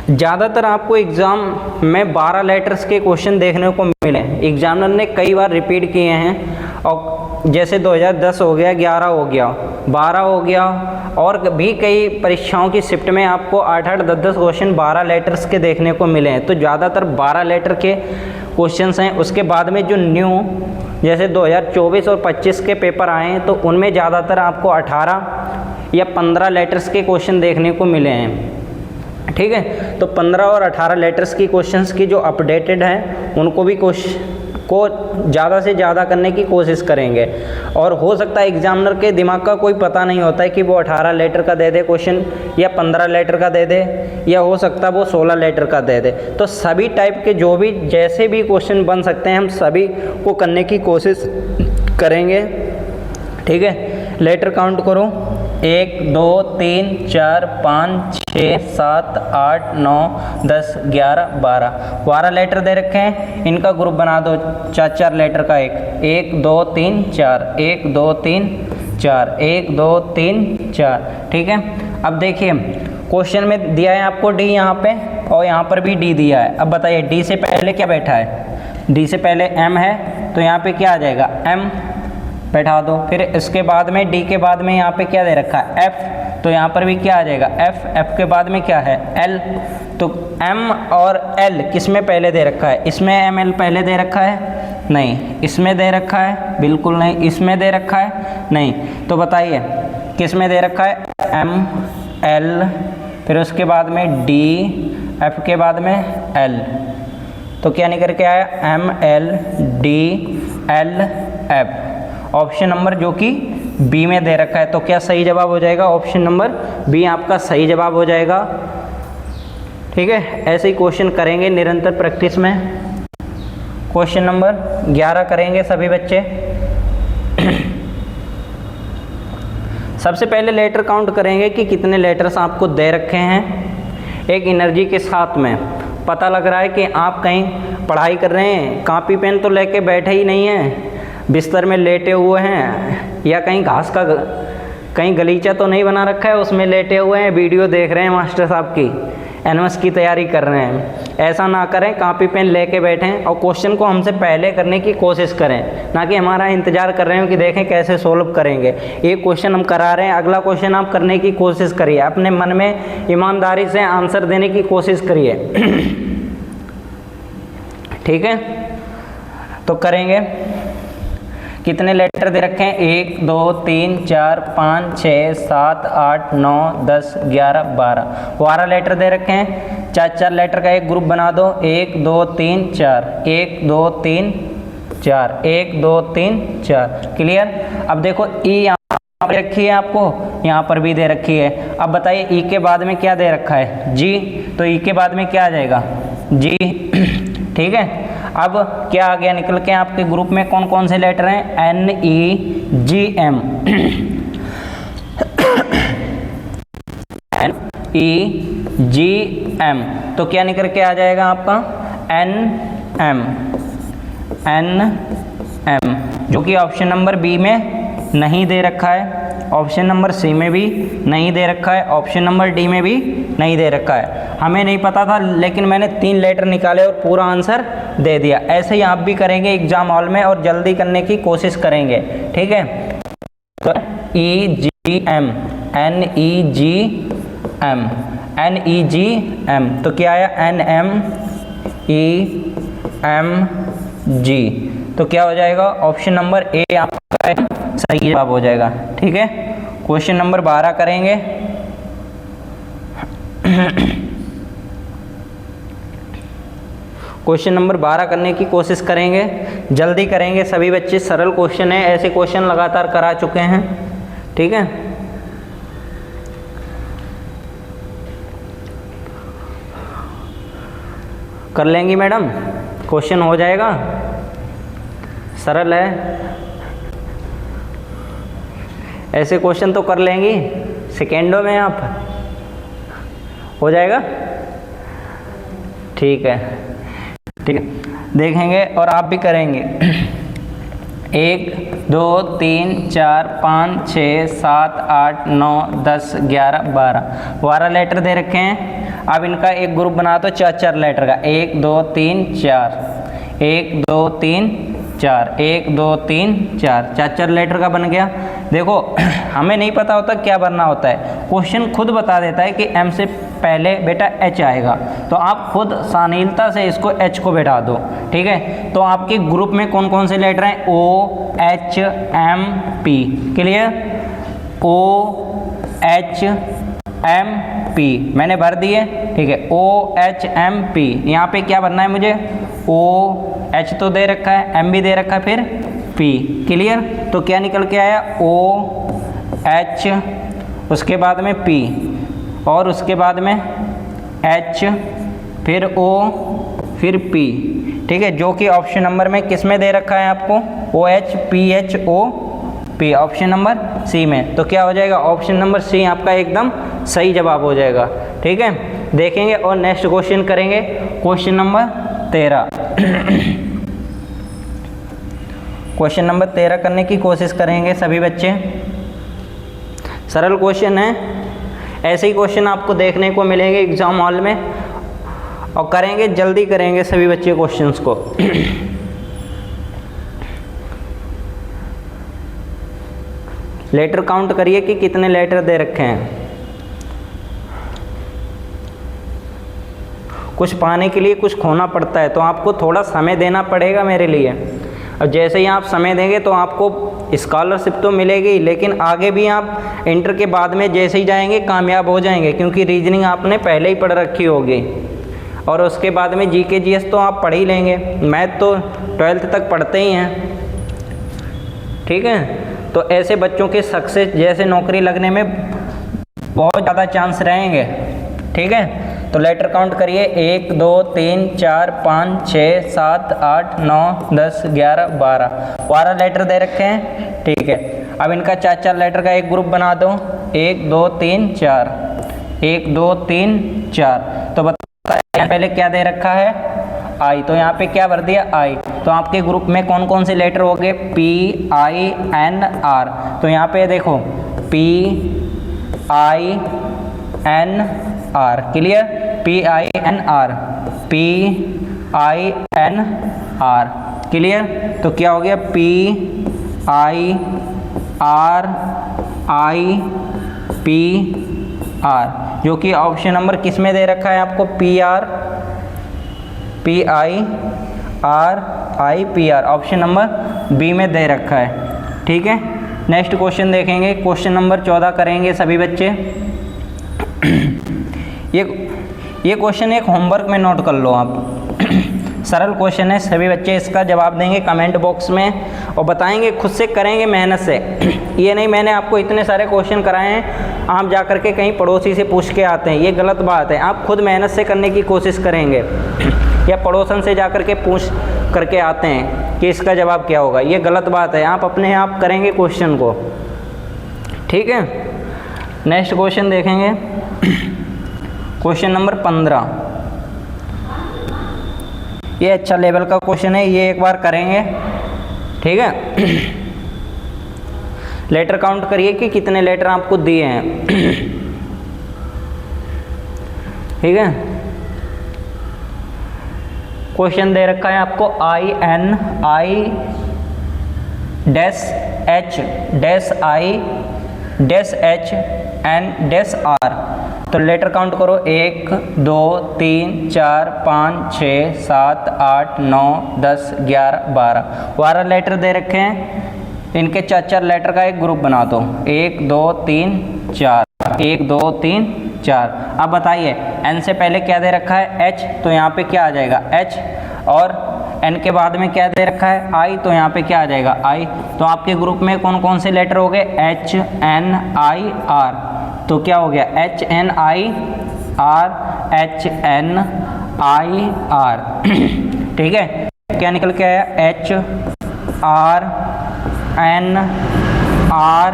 ज़्यादातर आपको एग्ज़ाम में 12 लेटर्स के क्वेश्चन देखने को मिले, एग्जामिनर ने कई बार रिपीट किए हैं, और जैसे 2010 हो गया, 11 हो गया, 12 हो गया, और भी कई परीक्षाओं की शिफ्ट में आपको 8-8 10-10 क्वेश्चन 12 लेटर्स के देखने को मिले हैं। तो ज़्यादातर 12 लेटर के क्वेश्चंस हैं। उसके बाद में जो न्यू जैसे 2024 और 25 के पेपर आए हैं तो उनमें ज़्यादातर आपको 18 या 15 लेटर्स के क्वेश्चन देखने को मिले हैं। ठीक है, तो 15 और 18 लेटर्स की क्वेश्चंस की जो अपडेटेड हैं उनको भी ज़्यादा से ज़्यादा करने की कोशिश करेंगे। और हो सकता है एग्जामिनर के दिमाग का कोई पता नहीं होता है कि वो 18 लेटर का दे दे क्वेश्चन या 15 लेटर का दे दे, या हो सकता है वो 16 लेटर का दे दे। तो सभी टाइप के जो भी जैसे भी क्वेश्चन बन सकते हैं हम सभी को करने की कोशिश करेंगे। ठीक है, लेटर काउंट करो, 1 2 3 4 5 6 7 8 9 10 11 12 लेटर दे रखे हैं, इनका ग्रुप बना दो, 4 लेटर का एक, 1 2 3 4, 1 2 3 4, 1 2 3 4। ठीक है, अब देखिए क्वेश्चन में दिया है आपको डी यहाँ पे, और यहाँ पर भी डी दिया है। अब बताइए डी से पहले क्या बैठा है, डी से पहले एम है, तो यहाँ पे क्या आ जाएगा, एम बैठा दो। फिर इसके बाद में डी के बाद में यहाँ पे क्या दे रखा है, एफ, तो यहाँ पर भी क्या आ जाएगा, एफ, एफ के बाद में क्या है, एल। तो एम और एल किस में पहले दे रखा है, इसमें एम एल पहले दे रखा है, नहीं, इसमें दे रखा है, बिल्कुल नहीं, इसमें दे रखा है, नहीं। तो बताइए किस में दे रखा है, एम एल, फिर उसके बाद में डी, एफ के बाद में एल। तो क्या निकल के आया MLDLF, ऑप्शन नंबर जो कि बी में दे रखा है। तो क्या सही जवाब हो जाएगा? ऑप्शन नंबर बी आपका सही जवाब हो जाएगा। ठीक है, ऐसे ही क्वेश्चन करेंगे निरंतर प्रैक्टिस में। क्वेश्चन नंबर 11 करेंगे सभी बच्चे। सबसे पहले लेटर काउंट करेंगे कि कितने लेटर्स आपको दे रखे हैं एक एनर्जी के साथ में। पता लग रहा है कि आप कहीं पढ़ाई कर रहे हैं, कॉपी पेन तो लेके बैठे ही नहीं हैं, बिस्तर में लेटे हुए हैं, या कहीं घास का कहीं गलीचा तो नहीं बना रखा है उसमें लेटे हुए हैं, वीडियो देख रहे हैं मास्टर साहब की, एनएमएस की तैयारी कर रहे हैं। ऐसा ना करें, कॉपी पेन लेके बैठें और क्वेश्चन को हमसे पहले करने की कोशिश करें, ना कि हमारा इंतजार कर रहे हो कि देखें कैसे सोल्व करेंगे। एक क्वेश्चन हम करा रहे हैं, अगला क्वेश्चन आप करने की कोशिश करिए, अपने मन में ईमानदारी से आंसर देने की कोशिश करिए। ठीक है, तो करेंगे। कितने लेटर दे रखे हैं? 1 2 3 4 5 6 7 8 9 10 11 12 लेटर दे रखे हैं। 4 लेटर का एक ग्रुप बना दो। 1 2 3 4 1 2 3 4 1 2 3 4। क्लियर? अब देखो ई यहाँ पर रखी है, आपको यहाँ पर भी दे रखी है। अब बताइए ई के बाद में क्या दे रखा है? जी। तो ई के बाद में क्या आ जाएगा? जी। ठीक है, अब क्या आ गया निकल के आपके ग्रुप में? कौन कौन से लेटर हैं? NEGM। NEGM, तो क्या निकल के आ जाएगा आपका? NM, जो कि ऑप्शन नंबर बी में नहीं दे रखा है, ऑप्शन नंबर सी में भी नहीं दे रखा है, ऑप्शन नंबर डी में भी नहीं दे रखा है। हमें नहीं पता था, लेकिन मैंने 3 लेटर निकाले और पूरा आंसर दे दिया। ऐसे ही आप भी करेंगे एग्जाम हॉल में और जल्दी करने की कोशिश करेंगे। ठीक है, तो EGM, NEGM, तो क्या आया? NMEMG, तो क्या हो जाएगा? ऑप्शन नंबर ए आपका सही जवाब हो जाएगा। ठीक है, क्वेश्चन नंबर 12 करेंगे। क्वेश्चन नंबर 12 करने की कोशिश करेंगे, जल्दी करेंगे सभी बच्चे। सरल क्वेश्चन है, ऐसे क्वेश्चन लगातार करा चुके हैं। ठीक है, कर लेंगी मैडम? क्वेश्चन हो जाएगा, सरल है, ऐसे क्वेश्चन तो कर लेंगी सेकेंडों में, आप हो जाएगा। ठीक है, ठीक है, देखेंगे और आप भी करेंगे। 1 2 3 4 5 6 7 8 9 10 11 12 लेटर दे रखे हैं। अब इनका एक ग्रुप बना दो 4 लेटर का। 1 2 3 4 1 2 3 4 1 2 3 4 लेटर का बन गया। देखो हमें नहीं पता होता क्या भरना होता है, क्वेश्चन खुद बता देता है कि एम से पहले बेटा एच आएगा, तो आप खुद शालीनता से इसको एच को बैठा दो। ठीक है, तो आपके ग्रुप में कौन कौन से लेटर हैं? O H M P। Clear? O H M P मैंने भर दिए। ठीक है, O H M P, यहाँ पे क्या भरना है मुझे? O H तो दे रखा है, M भी दे रखा है, फिर P। क्लियर? तो क्या निकल के आया? O H, उसके बाद में P, और उसके बाद में H, फिर O, फिर P। ठीक है, जो कि ऑप्शन नंबर में किस में दे रखा है आपको? OH PH O P, option number C में। तो क्या हो जाएगा? ऑप्शन नंबर सी आपका एकदम सही जवाब हो जाएगा। ठीक है, देखेंगे और नेक्स्ट क्वेश्चन करेंगे, क्वेश्चन नंबर 13। क्वेश्चन नंबर 13 करने की कोशिश करेंगे सभी बच्चे। सरल क्वेश्चन है, ऐसे ही क्वेश्चन आपको देखने को मिलेंगे एग्जाम हॉल में, और करेंगे, जल्दी करेंगे सभी बच्चे क्वेश्चंस को। लेटर काउंट करिए कि कितने लेटर दे रखे हैं। कुछ पाने के लिए कुछ खोना पड़ता है, तो आपको थोड़ा समय देना पड़ेगा मेरे लिए। और जैसे ही आप समय देंगे तो आपको स्कॉलरशिप तो मिलेगी, लेकिन आगे भी आप इंटर के बाद में जैसे ही जाएंगे कामयाब हो जाएंगे, क्योंकि रीजनिंग आपने पहले ही पढ़ रखी होगी। और उसके बाद में जीके जीएस तो आप पढ़ ही लेंगे, मैथ तो 12th तक पढ़ते ही हैं, ठीक है। तो ऐसे बच्चों के सक्सेस जैसे नौकरी लगने में बहुत ज़्यादा चांस रहेंगे, ठीक है। तो लेटर काउंट करिए, 1 2 3 4 5 6 7 8 9 10 11 12 लेटर दे रखे हैं, ठीक है। अब इनका 4 लेटर का एक ग्रुप बना दो, 1 2 3 4, 1 2 3 4। तो बताइए पहले क्या दे रखा है, आई, तो यहाँ पे क्या भर दिया, आई। तो आपके ग्रुप में कौन कौन से लेटर हो गए, पी आई एन आर। तो यहाँ पे देखो P I N R, clear, P I N R, P I N R, clear. तो क्या हो गया, P I R I P R, जो कि ऑप्शन नंबर किस में दे रखा है आपको, P R, P I R I P R, option number B में दे रखा है, ठीक है। नेक्स्ट क्वेश्चन देखेंगे, क्वेश्चन नंबर 14 करेंगे सभी बच्चे। ये क्वेश्चन एक होमवर्क में नोट कर लो आप। सरल क्वेश्चन है, सभी बच्चे इसका जवाब देंगे कमेंट बॉक्स में और बताएंगे, खुद से करेंगे मेहनत से। ये नहीं मैंने आपको इतने सारे क्वेश्चन कराए हैं, आप जा कर के कहीं पड़ोसी से पूछ के आते हैं, ये गलत बात है। आप खुद मेहनत से करने की कोशिश करेंगे या पड़ोसन से जा कर के पूछ करके आते हैं कि इसका जवाब क्या होगा, ये गलत बात है। आप अपने आप करेंगे क्वेश्चन को, ठीक है। नेक्स्ट क्वेश्चन देखेंगे, क्वेश्चन नंबर 15। ये अच्छा लेवल का क्वेश्चन है, ये एक बार करेंगे, ठीक है। लेटर काउंट करिए कि कितने लेटर आपको दिए हैं, ठीक है। क्वेश्चन दे रखा है आपको, I N I dash H dash I dash H N dash R. तो लेटर काउंट करो, 1 2 3 4 5 6 7 8 9 10 11 12 लेटर दे रखे हैं। इनके 4 लेटर का एक ग्रुप बना दो, 1 2 3 4, 1 2 3 4। अब बताइए एन से पहले क्या दे रखा है, एच, तो यहाँ पे क्या आ जाएगा, एच। और एन के बाद में क्या दे रखा है, आई, तो यहाँ पे क्या आ जाएगा, आई। तो आपके ग्रुप में कौन कौन से लेटर हो गए, एच एन आई आर। तो क्या हो गया, H N I R, H N I R, ठीक है। क्या निकल के आया, H R N R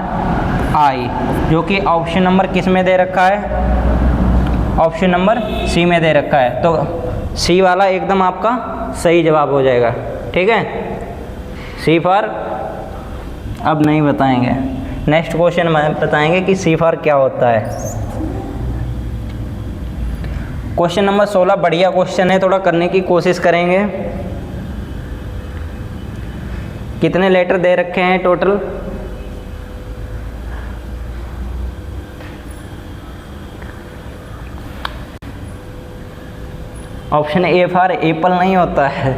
I, जो कि ऑप्शन नंबर किस में दे रखा है, ऑप्शन नंबर सी में दे रखा है। तो सी वाला एकदम आपका सही जवाब हो जाएगा, ठीक है। सी फॉर अब नहीं बताएंगे, नेक्स्ट क्वेश्चन में बताएंगे कि सी फॉर क्या होता है। क्वेश्चन नंबर 16 बढ़िया क्वेश्चन है, थोड़ा करने की कोशिश करेंगे। कितने लेटर दे रखे हैं total, option A for Apple नहीं होता है,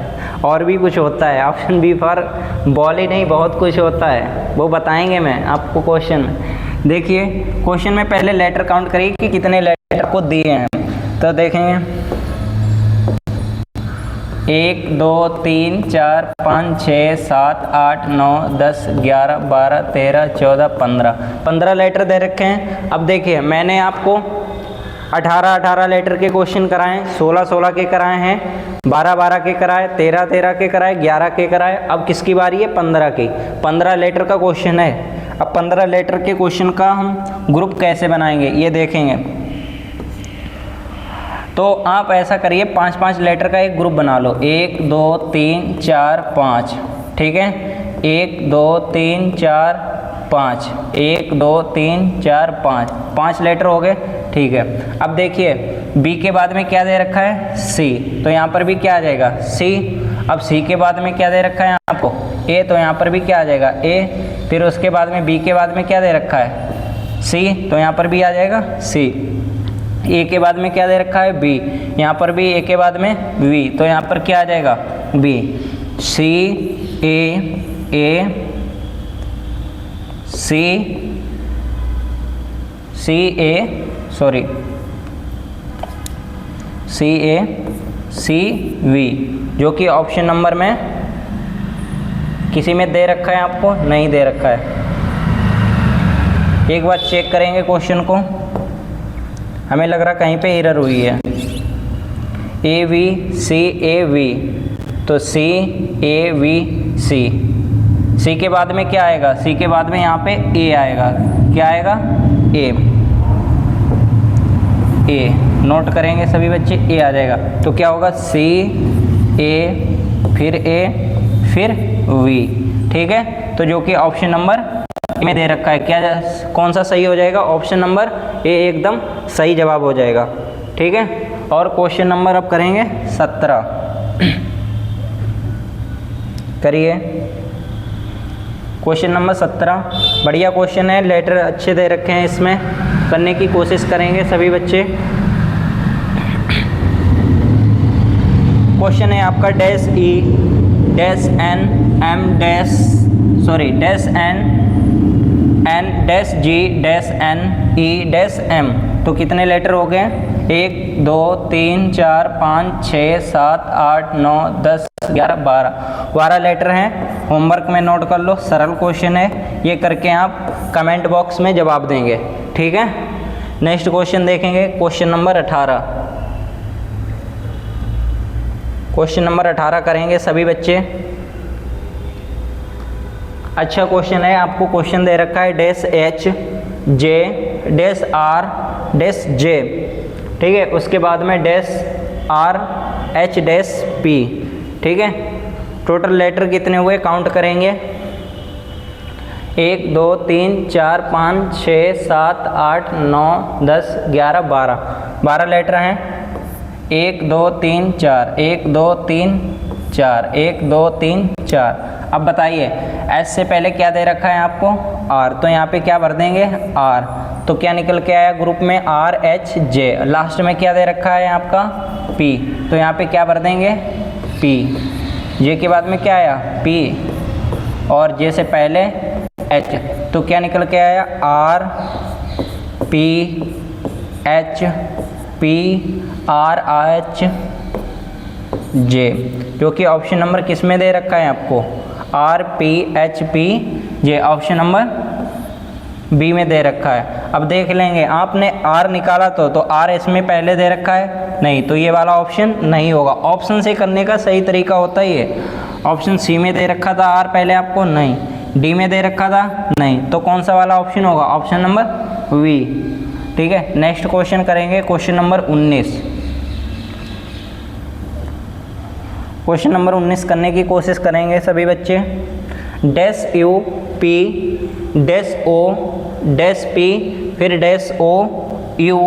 और भी कुछ होता है। ऑप्शन बी फॉर बॉल ही नहीं, बहुत कुछ होता है, वो बताएंगे मैं आपको क्वेश्चन में। देखिए क्वेश्चन में पहले लेटर काउंट करिए कि कितने लेटर को दिए हैं। तो देखेंगे 1 2 3 4 5 6 7 8 9 10 11 12 13 14 15 लेटर दे रखे हैं। अब देखिए मैंने आपको 18 लेटर के क्वेश्चन कराए, 16 के कराए हैं, 12 के कराए, 13 के कराए, 11 के कराए। अब किसकी बारी है, 15 की। 15 लेटर का क्वेश्चन है। अब 15 लेटर के क्वेश्चन का हम ग्रुप कैसे बनाएंगे ये देखेंगे। तो आप ऐसा करिए, 5 लेटर का एक ग्रुप बना लो, 1 2 3 4 5, ठीक है। 1 2 3 4 5, 1 2 3 4 5 लेटर हो गए, ठीक है। अब देखिए बी के बाद में क्या दे रखा है, सी, तो यहाँ पर भी क्या आ जाएगा, सी। अब सी के बाद में क्या दे रखा है आपको, ए, तो यहाँ पर भी क्या आ जाएगा, ए। फिर उसके बाद में बी के बाद में क्या दे रखा है, सी, तो यहाँ पर भी आ जाएगा सी। ए के बाद में क्या दे रखा है, बी, यहाँ पर भी ए के बाद में बी, तो यहाँ पर क्या आ जाएगा, बी। सी ए सी ए CV, जो कि ऑप्शन नंबर में किसी में दे रखा है, आपको नहीं दे रखा है। एक बार चेक करेंगे क्वेश्चन को, हमें लग रहा कहीं पे एरर हुई है। AVCAV, तो CAVC, C के बाद में क्या आएगा? C के बाद में यहाँ पे A आएगा। क्या आएगा? A नोट करेंगे सभी बच्चे, A आ जाएगा। तो क्या होगा? C A फिर A फिर V, ठीक है। तो जो कि ऑप्शन नंबर में दे रखा है, क्या कौन सा सही हो जाएगा? ऑप्शन नंबर A एकदम सही जवाब हो जाएगा, ठीक है। और क्वेश्चन नंबर अब करेंगे 17, करिए क्वेश्चन नंबर 17। बढ़िया क्वेश्चन है, लेटर अच्छे दे रखे हैं, इसमें करने की कोशिश करेंगे सभी बच्चे। क्वेश्चन है आपका dash E dash N M dash dash N dash G dash N E dash M। तो कितने लेटर हो गए? 1 2 3 4 5 6 7 8 9 10 11 12 लेटर हैं। होमवर्क में नोट कर लो, सरल क्वेश्चन है, ये करके आप कमेंट बॉक्स में जवाब देंगे, ठीक है। नेक्स्ट क्वेश्चन देखेंगे, क्वेश्चन नंबर 18। क्वेश्चन नंबर 18 करेंगे सभी बच्चे। अच्छा क्वेश्चन है, आपको क्वेश्चन दे रखा है dash H J dash R dash J, ठीक है। उसके बाद में dash R H dash P, ठीक है। टोटल लेटर कितने हुए काउंट करेंगे? 1 2 3 4 5 6 7 8 9 10 11 12 लेटर हैं। 1 2 3 4 1 2 3 4 1 2 3 4। अब बताइए एस से पहले क्या दे रखा है आपको? R, तो यहाँ पे क्या भर देंगे? R, तो क्या निकल के आया ग्रुप में? R H J। लास्ट में क्या दे रखा है आपका? P, तो यहाँ पे क्या भर देंगे? P। J के बाद में क्या आया? P, और J से पहले H, तो क्या निकल के आया? R P H P R H J, जो कि ऑप्शन नंबर किस में दे रखा है आपको? R P H P J, option number B में दे रखा है। अब देख लेंगे, आपने R निकाला तो R इसमें पहले दे रखा है, नहीं, तो ये वाला ऑप्शन नहीं होगा। ऑप्शन से करने का सही तरीका होता ही है। ऑप्शन C में दे रखा था R पहले आपको, नहीं। D में दे रखा था, नहीं, तो कौन सा वाला ऑप्शन होगा? ऑप्शन नंबर V, ठीक है। नेक्स्ट क्वेश्चन करेंगे, क्वेश्चन नंबर 19। क्वेश्चन नंबर 19 करने की कोशिश करेंगे सभी बच्चे। Dash U P dash O dash P फिर dash O U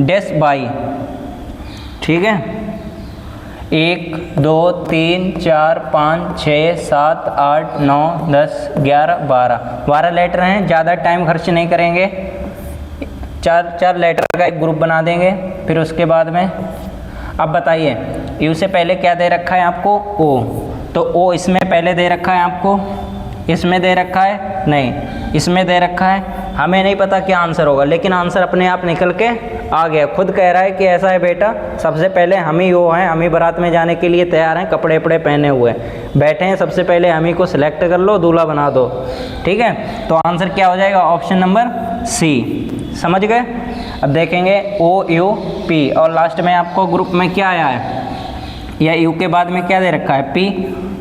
dash by, ठीक है। 1 2 3 4 5 6 7 8 9 10 11 12 लेटर हैं। ज़्यादा टाइम खर्च नहीं करेंगे, चार लेटर का एक ग्रुप बना देंगे। फिर उसके बाद में अब बताइए, यू से पहले क्या दे रखा है आपको? O, तो O इसमें पहले दे रखा है आपको, इसमें दे रखा है, नहीं, इसमें दे रखा है। हमें नहीं पता क्या आंसर होगा, लेकिन आंसर अपने आप निकल के आ गया। खुद कह रहा है कि ऐसा है बेटा, सबसे पहले हम ही वो हैं, हम ही बारात में जाने के लिए तैयार हैं, कपड़े वपड़े पहने हुए बैठे हैं, सबसे पहले हम ही को सिलेक्ट कर लो, दूल्हा बना दो, ठीक है। तो आंसर क्या हो जाएगा? ऑप्शन नंबर C, समझ गए। अब देखेंगे O U P, और लास्ट में आपको ग्रुप में क्या आया है? या U के बाद में क्या दे रखा है? P,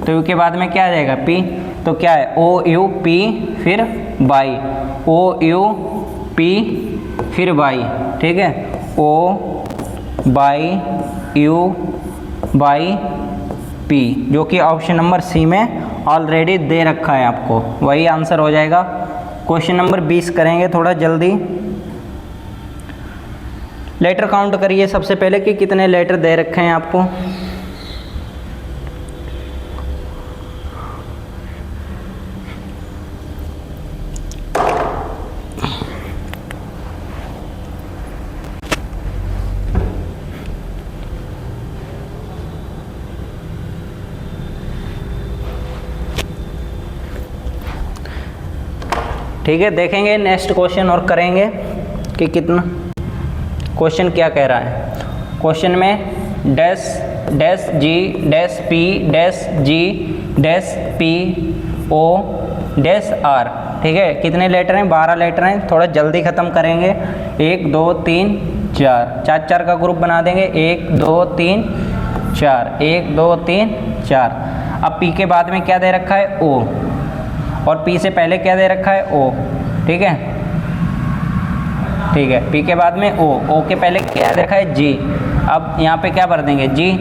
तो U के बाद में क्या आ जाएगा? P, तो क्या है? O U P फिर बाई, O U P फिर बाई, ठीक है। O by U by P, जो कि ऑप्शन नंबर C में ऑलरेडी दे रखा है आपको, वही आंसर हो जाएगा। क्वेश्चन नंबर 20 करेंगे थोड़ा जल्दी। लेटर काउंट करिए सबसे पहले कि कितने लेटर दे रखे हैं आपको। ठीक है, देखेंगे नेक्स्ट क्वेश्चन और करेंगे कि कितना क्वेश्चन क्या कह रहा है। क्वेश्चन में dash dash G dash P dash G dash P O dash R. ठीक है, कितने लेटर हैं? 12 लेटर हैं। थोड़ा जल्दी ख़त्म करेंगे। 1 2 3 4, 4 4 का ग्रुप बना देंगे। 1 2 3 4, 1 2 3 4। अब पी के बाद में क्या दे रखा है? ओ, और पी से पहले क्या दे रखा है? ओ। ठीक है, ठीक है, पी के बाद में ओ, ओ के पहले क्या दे रखा है? जी। अब यहाँ पे क्या भर देंगे? जी।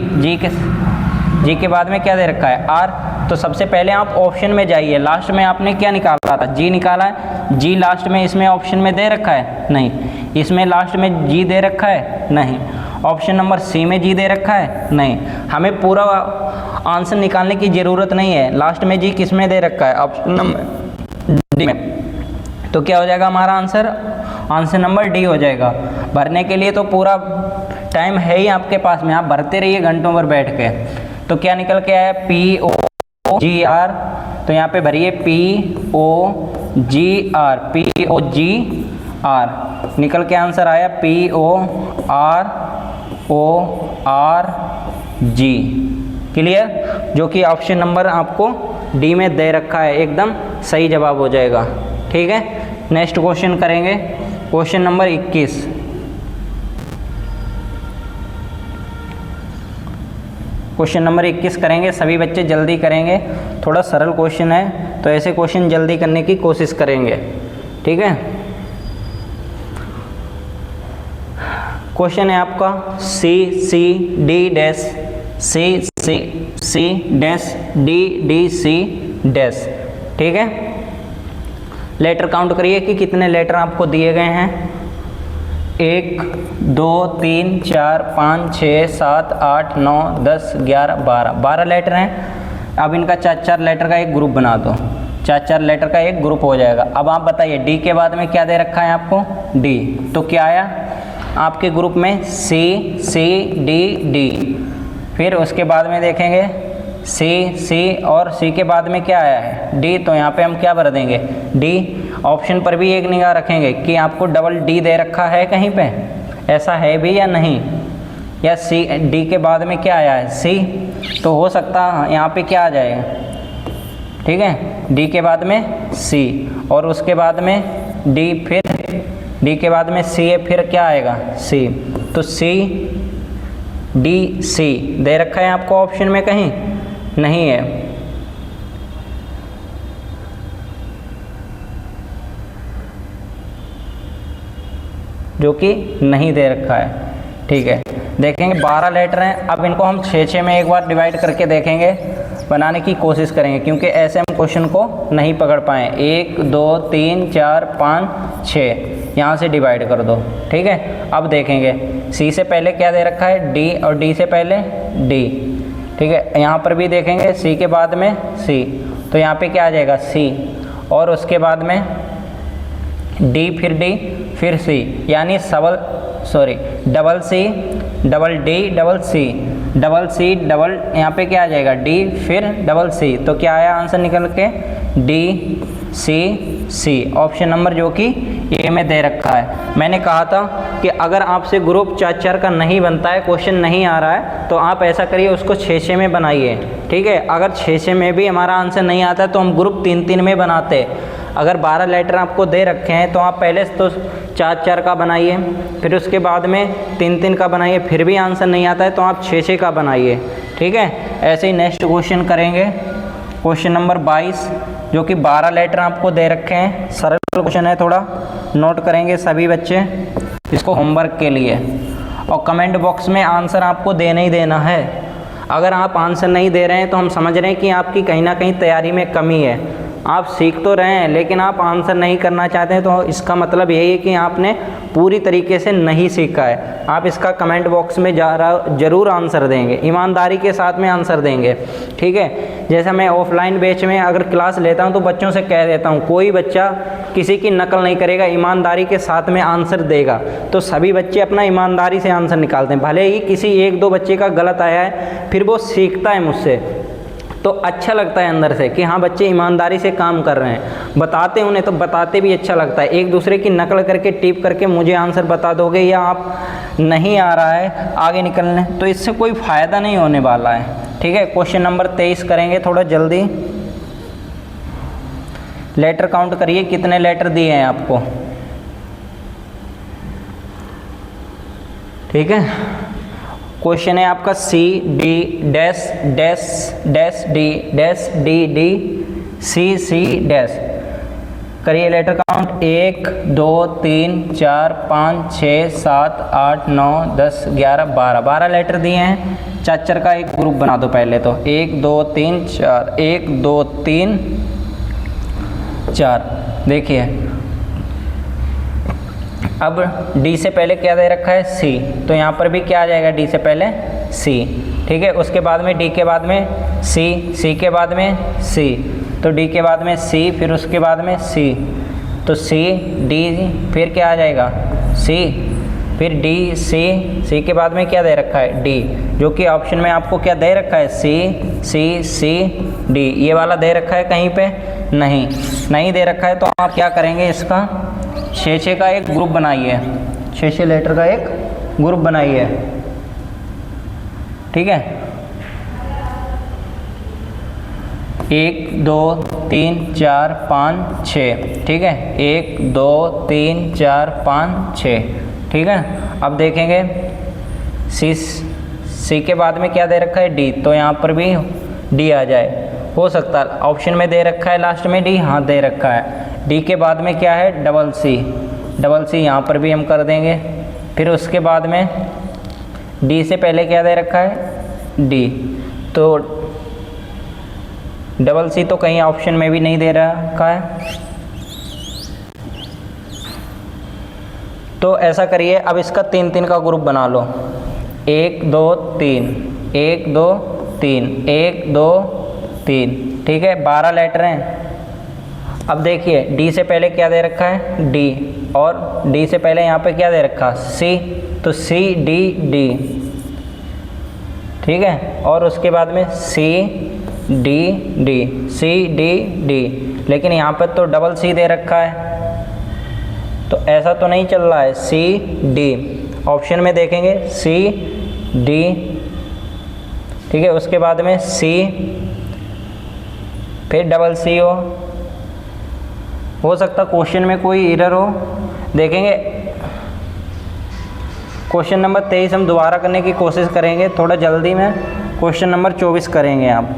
जी के बाद में क्या दे रखा है? आर। तो सबसे पहले आप ऑप्शन में जाइए। लास्ट में आपने क्या निकाला था? जी निकाला है। जी लास्ट में इसमें ऑप्शन में दे रखा है? नहीं। इसमें लास्ट में जी दे रखा है? नहीं। ऑप्शन नंबर सी में जी दे रखा है? नहीं। हमें पूरा आंसर निकालने की ज़रूरत नहीं है। लास्ट में जी किस में दे रखा है? ऑप्शन नंबर डी में। तो क्या हो जाएगा हमारा आंसर? आंसर नंबर डी हो जाएगा। भरने के लिए तो पूरा टाइम है ही आपके पास में, आप भरते रहिए घंटों भर बैठ के। तो क्या निकल के आया? P O G R. तो यहाँ पे भरिए P O G R, P O G R. निकल के आंसर आया P O R G. Clear? जो कि ऑप्शन नंबर आपको डी में दे रखा है, एकदम सही जवाब हो जाएगा। ठीक है, नेक्स्ट क्वेश्चन करेंगे। Question number 21। क्वेश्चन नंबर 21 करेंगे। सभी बच्चे जल्दी करेंगे, थोड़ा सरल क्वेश्चन है तो ऐसे क्वेश्चन जल्दी करने की कोशिश करेंगे। ठीक है, क्वेश्चन है आपका C C D dash C C C dash D D C dash. ठीक है, लेटर काउंट करिए कि कितने लेटर आपको दिए गए हैं। 1 2 3 4 5 6 7 8 9 10 11 12 लेटर हैं। अब इनका 4 लेटर का एक ग्रुप बना दो। 4 लेटर का एक ग्रुप हो जाएगा। अब आप बताइए डी के बाद में क्या दे रखा है आपको? डी। तो क्या आया आपके ग्रुप में? सी सी डी डी। फिर उसके बाद में देखेंगे सी और सी के बाद में क्या आया है? डी। तो यहाँ पे हम क्या भर देंगे? डी। ऑप्शन पर भी एक निगाह रखेंगे कि आपको डबल डी दे रखा है कहीं पे, ऐसा है भी या नहीं, या सी डी के बाद में क्या आया है? सी। तो हो सकता है यहाँ पे क्या आ जाएगा? ठीक है, डी के बाद में सी और उसके बाद में डी, फिर डी के बाद में सी है, फिर क्या आएगा? सी। तो सी डी सी दे रखा है आपको ऑप्शन में कहीं? नहीं है। जो कि नहीं दे रखा है। ठीक है, देखेंगे 12 लेटर हैं। अब इनको हम 6 में एक बार डिवाइड करके देखेंगे, बनाने की कोशिश करेंगे, क्योंकि ऐसे हम क्वेश्चन को नहीं पकड़ पाए। 1 2 3 4 5 6 यहाँ से डिवाइड कर दो। ठीक है, अब देखेंगे सी से पहले क्या दे रखा है? डी, और डी से पहले डी। ठीक है, यहाँ पर भी देखेंगे सी के बाद में सी। तो यहाँ पे क्या आ जाएगा? सी, और उसके बाद में डी, फिर डी, फिर सी, यानी double C, double D, double C, double C, double, यहाँ पे क्या आ जाएगा? डी, फिर डबल सी। तो क्या आया आंसर निकल के? डी सी सी। ऑप्शन नंबर जो कि ए में दे रखा है। मैंने कहा था कि अगर आपसे ग्रुप 4 का नहीं बनता है, क्वेश्चन नहीं आ रहा है, तो आप ऐसा करिए उसको 6 में बनाइए। ठीक है, अगर 6 में भी हमारा आंसर नहीं आता है तो हम ग्रुप 3 में बनाते। अगर 12 लेटर आपको दे रखे हैं तो आप पहले तो 4 का बनाइए, फिर उसके बाद में 3 का बनाइए, फिर भी आंसर नहीं आता है तो आप 6 का बनाइए। ठीक है, ऐसे ही नेक्स्ट क्वेश्चन करेंगे। क्वेश्चन नंबर 22, जो कि 12 लेटर आपको दे रखे हैं। सरल क्वेश्चन है, थोड़ा नोट करेंगे सभी बच्चे इसको होमवर्क के लिए, और कमेंट बॉक्स में आंसर आपको देना ही देना है। अगर आप आंसर नहीं दे रहे हैं तो हम समझ रहे हैं कि आपकी कहीं ना कहीं तैयारी में कमी है। आप सीख तो रहे हैं लेकिन आप आंसर नहीं करना चाहते हैं, तो इसका मतलब यही है कि आपने पूरी तरीके से नहीं सीखा है। आप इसका कमेंट बॉक्स में ज़रूर आंसर देंगे, ईमानदारी के साथ में आंसर देंगे। ठीक है, जैसा मैं ऑफलाइन बैच में अगर क्लास लेता हूं तो बच्चों से कह देता हूं कोई बच्चा किसी की नकल नहीं करेगा, ईमानदारी के साथ में आंसर देगा। तो सभी बच्चे अपना ईमानदारी से आंसर निकालते हैं, भले ही किसी 1-2 बच्चे का गलत आया है, फिर वो सीखता है मुझसे तो अच्छा लगता है अंदर से कि हाँ बच्चे ईमानदारी से काम कर रहे हैं। बताते उन्हें तो बताते भी अच्छा लगता है। एक दूसरे की नकल करके टिप करके मुझे आंसर बता दोगे या आप नहीं आ रहा है आगे निकलने, तो इससे कोई फ़ायदा नहीं होने वाला है। ठीक है, क्वेश्चन नंबर 23 करेंगे थोड़ा जल्दी। लेटर काउंट करिए कितने लेटर दिए हैं आपको। ठीक है, क्वेश्चन है आपका C D dash dash dash D dash D D C C dash. करिए लेटर काउंट 1 2 3 4 5 6 7 8 9 10 11 12 12 लेटर दिए हैं। चार का एक ग्रुप बना दो पहले तो 1 2 3 4 1 2 3 4। देखिए अब डी से पहले क्या दे रखा है सी, तो यहाँ पर भी क्या आ जाएगा डी से पहले सी। ठीक है, उसके बाद में डी के बाद में सी, सी के बाद में सी, तो डी के बाद में सी, फिर उसके बाद में सी, तो सी डी, फिर क्या आ जाएगा सी, फिर डी सी, सी के बाद में क्या दे रखा है डी, जो कि ऑप्शन में आपको क्या दे रखा है सी सी सी डी। ये वाला दे रखा है कहीं पे नहीं दे रखा है, तो आप क्या करेंगे इसका 6 का एक ग्रुप बनाइए, 6 लेटर का एक ग्रुप बनाइए। ठीक है, 1 2 3 4 5 6। ठीक है, 1 2 3 4 5 6। ठीक है, अब देखेंगे सी के बाद में क्या दे रखा है डी, तो यहाँ पर भी डी आ जाए, हो सकता है ऑप्शन में दे रखा है लास्ट में डी, हाँ दे रखा है। डी के बाद में क्या है डबल सी यहाँ पर भी हम कर देंगे। फिर उसके बाद में डी से पहले क्या दे रखा है डी, तो डबल सी तो कहीं ऑप्शन में भी नहीं दे रखा है। तो ऐसा करिए, अब इसका 3 का ग्रुप बना लो, 1 2 3 1 2 3 1 2 3। ठीक है, 12 लेटर हैं। अब देखिए डी से पहले क्या दे रखा है डी, और डी से पहले यहाँ पे क्या दे रखा सी, तो सी डी डी। ठीक है, और उसके बाद में C D D C D D, लेकिन यहाँ पर तो डबल सी दे रखा है, तो ऐसा तो नहीं चल रहा है सी डी। ऑप्शन में देखेंगे सी डी। ठीक है, उसके बाद में सी, फिर डबल सी हो सकता क्वेश्चन में कोई एरर हो। देखेंगे क्वेश्चन नंबर 23 हम दोबारा करने की कोशिश करेंगे थोड़ा जल्दी में। क्वेश्चन नंबर 24 करेंगे आप।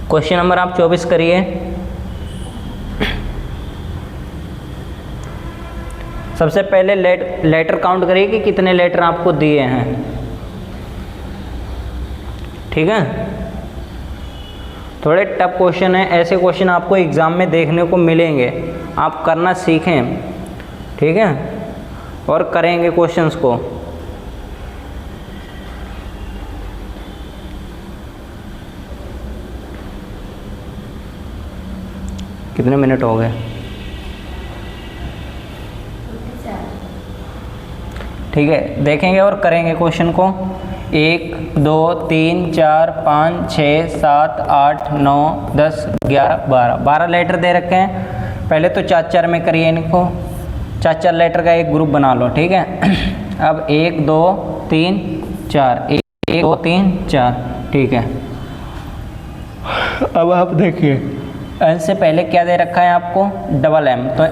क्वेश्चन नंबर आप 24 करिए। सबसे पहले लेटर काउंट करिए कि कितने लेटर आपको दिए हैं। ठीक है, थोड़े टफ क्वेश्चन है, ऐसे क्वेश्चन आपको एग्ज़ाम में देखने को मिलेंगे, आप करना सीखें। ठीक है, और करेंगे क्वेश्चंस को। कितने मिनट हो गए? ठीक है, देखेंगे और करेंगे क्वेश्चन को। 1 2 3 4 5 6 7 8 9 10 11 12 12 लेटर दे रखे हैं। पहले तो 4 में करिए इनको, 4 लेटर का एक ग्रुप बना लो। ठीक है, अब 1 2 3 4 1 2 3 4। ठीक है, अब आप देखिए एन से पहले क्या दे रखा है आपको डबल एम, तो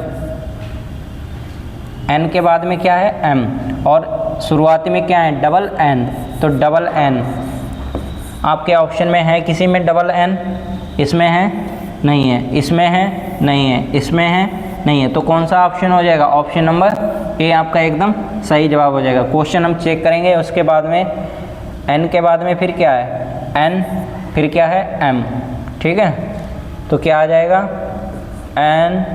एन के बाद में क्या है एम, और शुरुआती में क्या है डबल एन, तो डबल एन आपके ऑप्शन में है किसी में डबल एन, इसमें है नहीं है, इसमें है नहीं है, इसमें है नहीं है, तो कौन सा ऑप्शन हो जाएगा? ऑप्शन नंबर ए आपका एकदम सही जवाब हो जाएगा। क्वेश्चन हम चेक करेंगे। उसके बाद में एन के बाद में फिर क्या है एन, फिर क्या है एम। ठीक है, तो क्या आ जाएगा एन,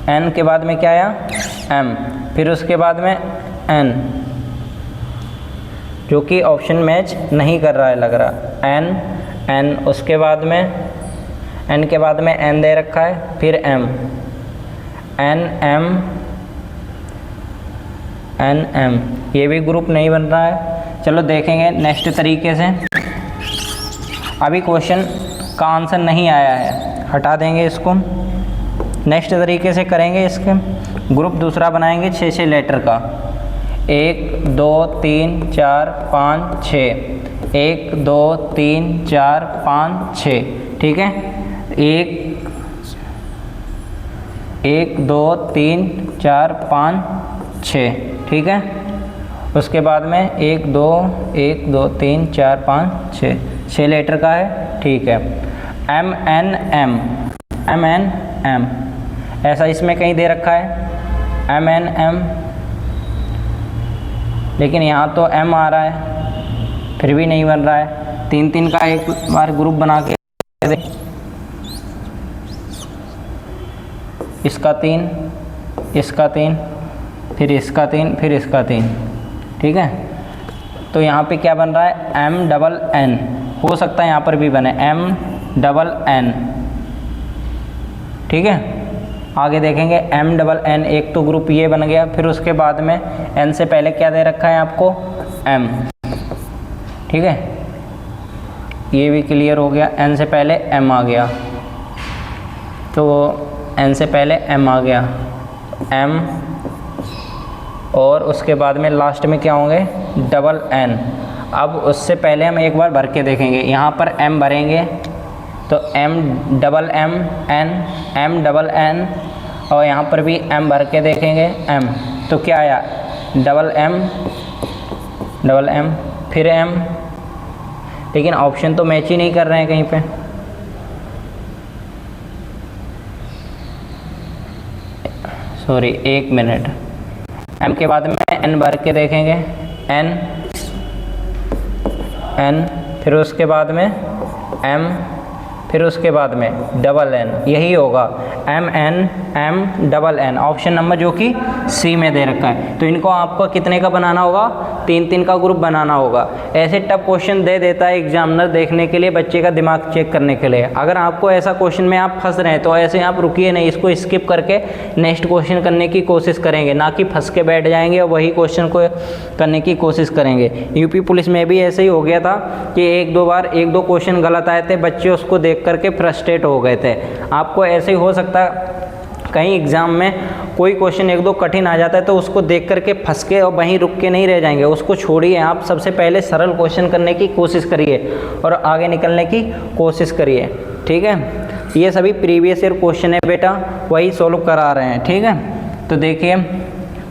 एन के बाद में क्या आया एम, फिर उसके बाद में एन, जो कि ऑप्शन मैच नहीं कर रहा है लग रहा। एन एन, उसके बाद में एन के बाद में एन दे रखा है, फिर M, N M N M, ये भी ग्रुप नहीं बन रहा है। चलो देखेंगे नेक्स्ट तरीके से। अभी क्वेश्चन का आंसर नहीं आया है, हटा देंगे इसको। नेक्स्ट तरीके से करेंगे, इसके ग्रुप दूसरा बनाएंगे 6 लेटर का। 1 2 3 4 5 6, 1 2 3 4 5 6, ठीक है। 1 2 3 4 5 6, ठीक है। उसके बाद में 1 2 3 4 5 6 लेटर का है, ठीक है। M ऐसा इसमें कहीं दे रखा है M, लेकिन यहाँ तो M आ रहा है, फिर भी नहीं बन रहा है। 3 का एक बार ग्रुप बना के दे, इसका 3, इसका 3, फिर इसका 3, फिर इसका 3, ठीक है। तो यहाँ पे क्या बन रहा है M हो सकता है यहाँ पर भी बने M, ठीक है। आगे देखेंगे M, एक तो ग्रुप ये बन गया, फिर उसके बाद में N से पहले क्या दे रखा है आपको M, ठीक है। ये भी क्लियर हो गया, N से पहले M आ गया, तो N से पहले M आ गया M, और उसके बाद में लास्ट में क्या होंगे N। अब उससे पहले हम एक बार भर के देखेंगे, यहाँ पर M भरेंगे तो M, N, और यहाँ पर भी M भर के देखेंगे M, तो क्या आया M, फिर M, लेकिन ऑप्शन तो मैच ही नहीं कर रहे हैं कहीं पे। Sorry, 1 minute. M के बाद में N भर के देखेंगे N, फिर उसके बाद में M, फिर उसके बाद में N, यही होगा M, ऑप्शन नंबर जो कि सी में दे रखा है। तो इनको आपको कितने का बनाना होगा, 3 का ग्रुप बनाना होगा। ऐसे टफ क्वेश्चन दे देता है एग्जामिनर देखने के लिए, बच्चे का दिमाग चेक करने के लिए। अगर आपको ऐसा क्वेश्चन में आप फंस रहे हैं तो ऐसे आप रुकिए नहीं, इसको स्किप करके नेक्स्ट क्वेश्चन करने की कोशिश करेंगे, ना कि फंस के बैठ जाएंगे और वही क्वेश्चन को करने की कोशिश करेंगे। यूपी पुलिस में भी ऐसे ही हो गया था कि 1-2 क्वेश्चन गलत आए थे, बच्चे उसको देख करके फ्रस्ट्रेट हो गए थे। आपको ऐसे ही हो सकता है कहीं एग्ज़ाम में कोई क्वेश्चन 1-2 कठिन आ जाता है तो उसको देख करके फंस के और वहीं रुक के नहीं रह जाएंगे, उसको छोड़िए। आप सबसे पहले सरल क्वेश्चन करने की कोशिश करिए और आगे निकलने की कोशिश करिए, ठीक है। ये सभी प्रीवियस ईयर क्वेश्चन है बेटा, वही सॉल्व करा रहे हैं, ठीक है। तो देखिए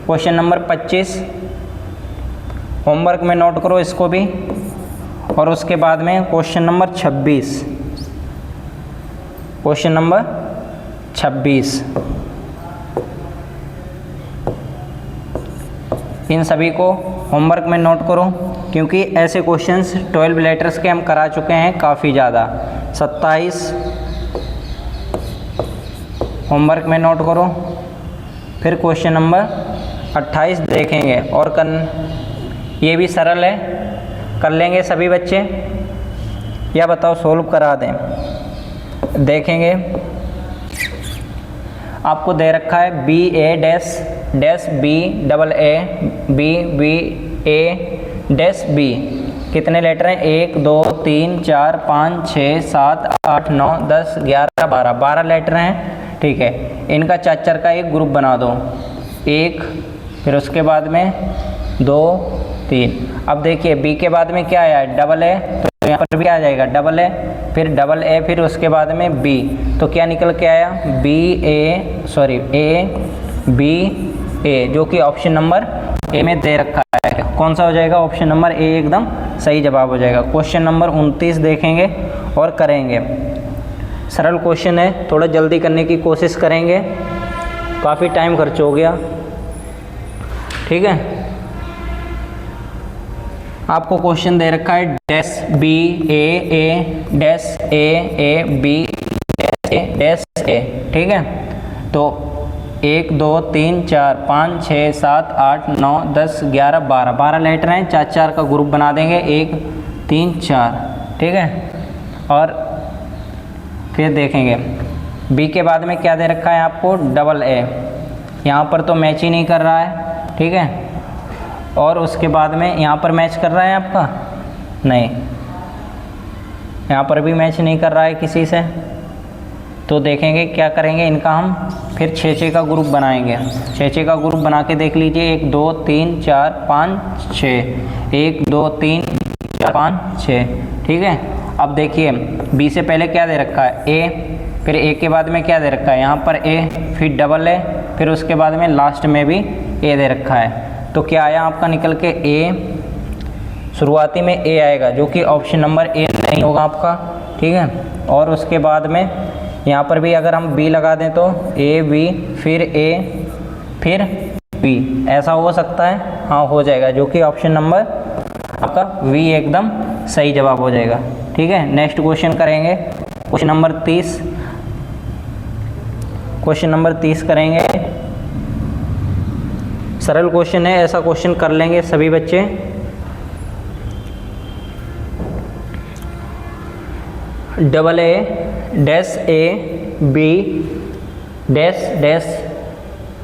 क्वेश्चन नंबर 25 होमवर्क में नोट करो इसको भी, और उसके बाद में क्वेश्चन नंबर 26, क्वेश्चन नंबर 26, इन सभी को होमवर्क में नोट करो, क्योंकि ऐसे क्वेश्चंस 12 लेटर्स के हम करा चुके हैं काफ़ी ज़्यादा। 27 होमवर्क में नोट करो, फिर क्वेश्चन नंबर 28 देखेंगे, और ये भी सरल है, कर लेंगे सभी बच्चे, या बताओ सोल्व करा दें। देखेंगे आपको दे रखा है BA-B, कितने लेटर हैं 1 2 3 4 5 6 7 8 9 10 11 12 लेटर हैं, ठीक है। इनका 4 का एक ग्रुप बना दो, 1, फिर उसके बाद में 2 3। अब देखिए B के बाद में क्या आया AA, तो यहाँ पर भी आ जाएगा AA, फिर AA, फिर उसके बाद में B, तो क्या निकल के आया A, जो कि ऑप्शन नंबर ए में दे रखा है। कौन सा हो जाएगा, ऑप्शन नंबर ए एकदम सही जवाब हो जाएगा। क्वेश्चन नंबर 29 देखेंगे और करेंगे। सरल क्वेश्चन है, थोड़ा जल्दी करने की कोशिश करेंगे, काफ़ी टाइम खर्च हो गया, ठीक है। आपको क्वेश्चन दे रखा है -BA-A-A-B-A, ठीक है। तो 1 2 3 4 5 6 7 8 9 10 11 12 लेटर हैं, 4 का ग्रुप बना देंगे, 1 3 4, ठीक है। और फिर देखेंगे बी के बाद में क्या दे रखा है आपको AA, यहाँ पर तो मैच ही नहीं कर रहा है, ठीक है। और उसके बाद में यहाँ पर मैच कर रहा है आपका, नहीं, यहाँ पर भी मैच नहीं कर रहा है किसी से। तो देखेंगे क्या करेंगे, इनका हम फिर 6 का ग्रुप बनाएंगे। 6 का ग्रुप बना के देख लीजिए, 1 2 3 4 5 6, 1 2 3 4 5 6, ठीक है। अब देखिए बी से पहले क्या दे रखा है, ए, फिर ए के बाद में क्या दे रखा है, यहाँ पर ए, फिर डबल ए, फिर उसके बाद में लास्ट में भी ए दे रखा है। तो क्या आया आपका निकल के, ए, शुरुआती में ए आएगा जो कि ऑप्शन नंबर ए नहीं होगा आपका, ठीक है। और उसके बाद में यहाँ पर भी अगर हम बी लगा दें तो ए बी फिर ए फिर बी, ऐसा हो सकता है, हाँ हो जाएगा, जो कि ऑप्शन नंबर आपका वी एकदम सही जवाब हो जाएगा, ठीक है। नेक्स्ट क्वेश्चन करेंगे, क्वेश्चन नंबर 30। क्वेश्चन नंबर 30 करेंगे, सरल क्वेश्चन है, ऐसा क्वेश्चन कर लेंगे सभी बच्चे। Double A dash A B dash dash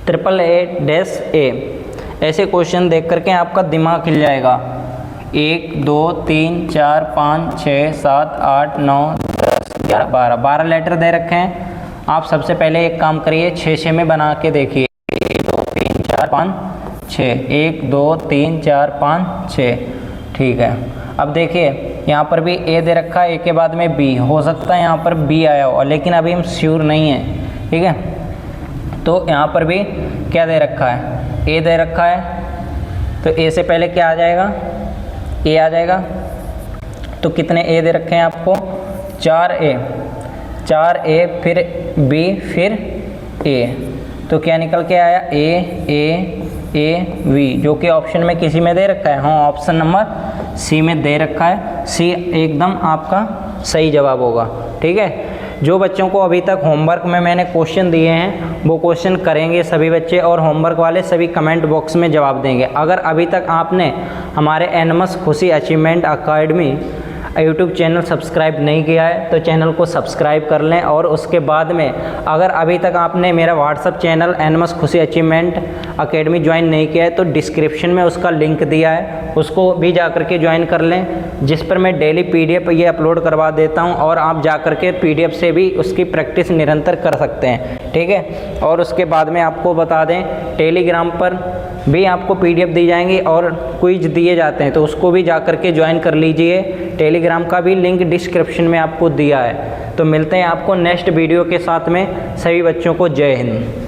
triple A dash A, ऐसे क्वेश्चन देख करके आपका दिमाग खिल जाएगा। 1 2 3 4 5 6 7 8 9 10 11 12 लेटर दे रखे हैं। आप सबसे पहले एक काम करिए, 6 में बना के देखिए। 1 2 3 4 5 6, 1 2 3 4 5 6, ठीक है। अब देखिए यहाँ पर भी ए दे रखा है, ए के बाद में बी, हो सकता है यहाँ पर बी आया हो, लेकिन अभी हम श्योर नहीं है, ठीक है। तो यहाँ पर भी क्या दे रखा है, ए दे रखा है, तो ए से पहले क्या आ जाएगा, ए आ जाएगा। तो कितने ए दे रखे हैं आपको, 4 ए फिर बी फिर ए, तो क्या निकल के आया, ए वी, जो कि ऑप्शन में किसी में दे रखा है, हाँ ऑप्शन नंबर सी में दे रखा है। सी एकदम आपका सही जवाब होगा, ठीक है। जो बच्चों को अभी तक होमवर्क में मैंने क्वेश्चन दिए हैं वो क्वेश्चन करेंगे सभी बच्चे, और होमवर्क वाले सभी कमेंट बॉक्स में जवाब देंगे। अगर अभी तक आपने हमारे एनमस खुशी achievement academy YouTube channel subscribe नहीं किया है तो चैनल को सब्सक्राइब कर लें। और उसके बाद में अगर अभी तक आपने मेरा व्हाट्सअप चैनल एनमस खुशी अचीवमेंट अकेडमी ज्वाइन नहीं किया है तो डिस्क्रिप्शन में उसका लिंक दिया है, उसको भी जा कर के ज्वाइन कर लें, जिस पर मैं डेली PDF ये अपलोड करवा देता हूं, और आप जा कर के PDF से भी उसकी प्रैक्टिस निरंतर कर सकते हैं, ठीक है। और उसके बाद में आपको बता दें, टेलीग्राम पर भी आपको PDF दी जाएंगी और क्विज दिए जाते हैं, तो उसको भी जा कर के ज्वाइन कर लीजिए। टेलीग्राम का भी लिंक डिस्क्रिप्शन में आपको दिया है। तो मिलते हैं आपको नेक्स्ट वीडियो के साथ में। सभी बच्चों को जय हिंद।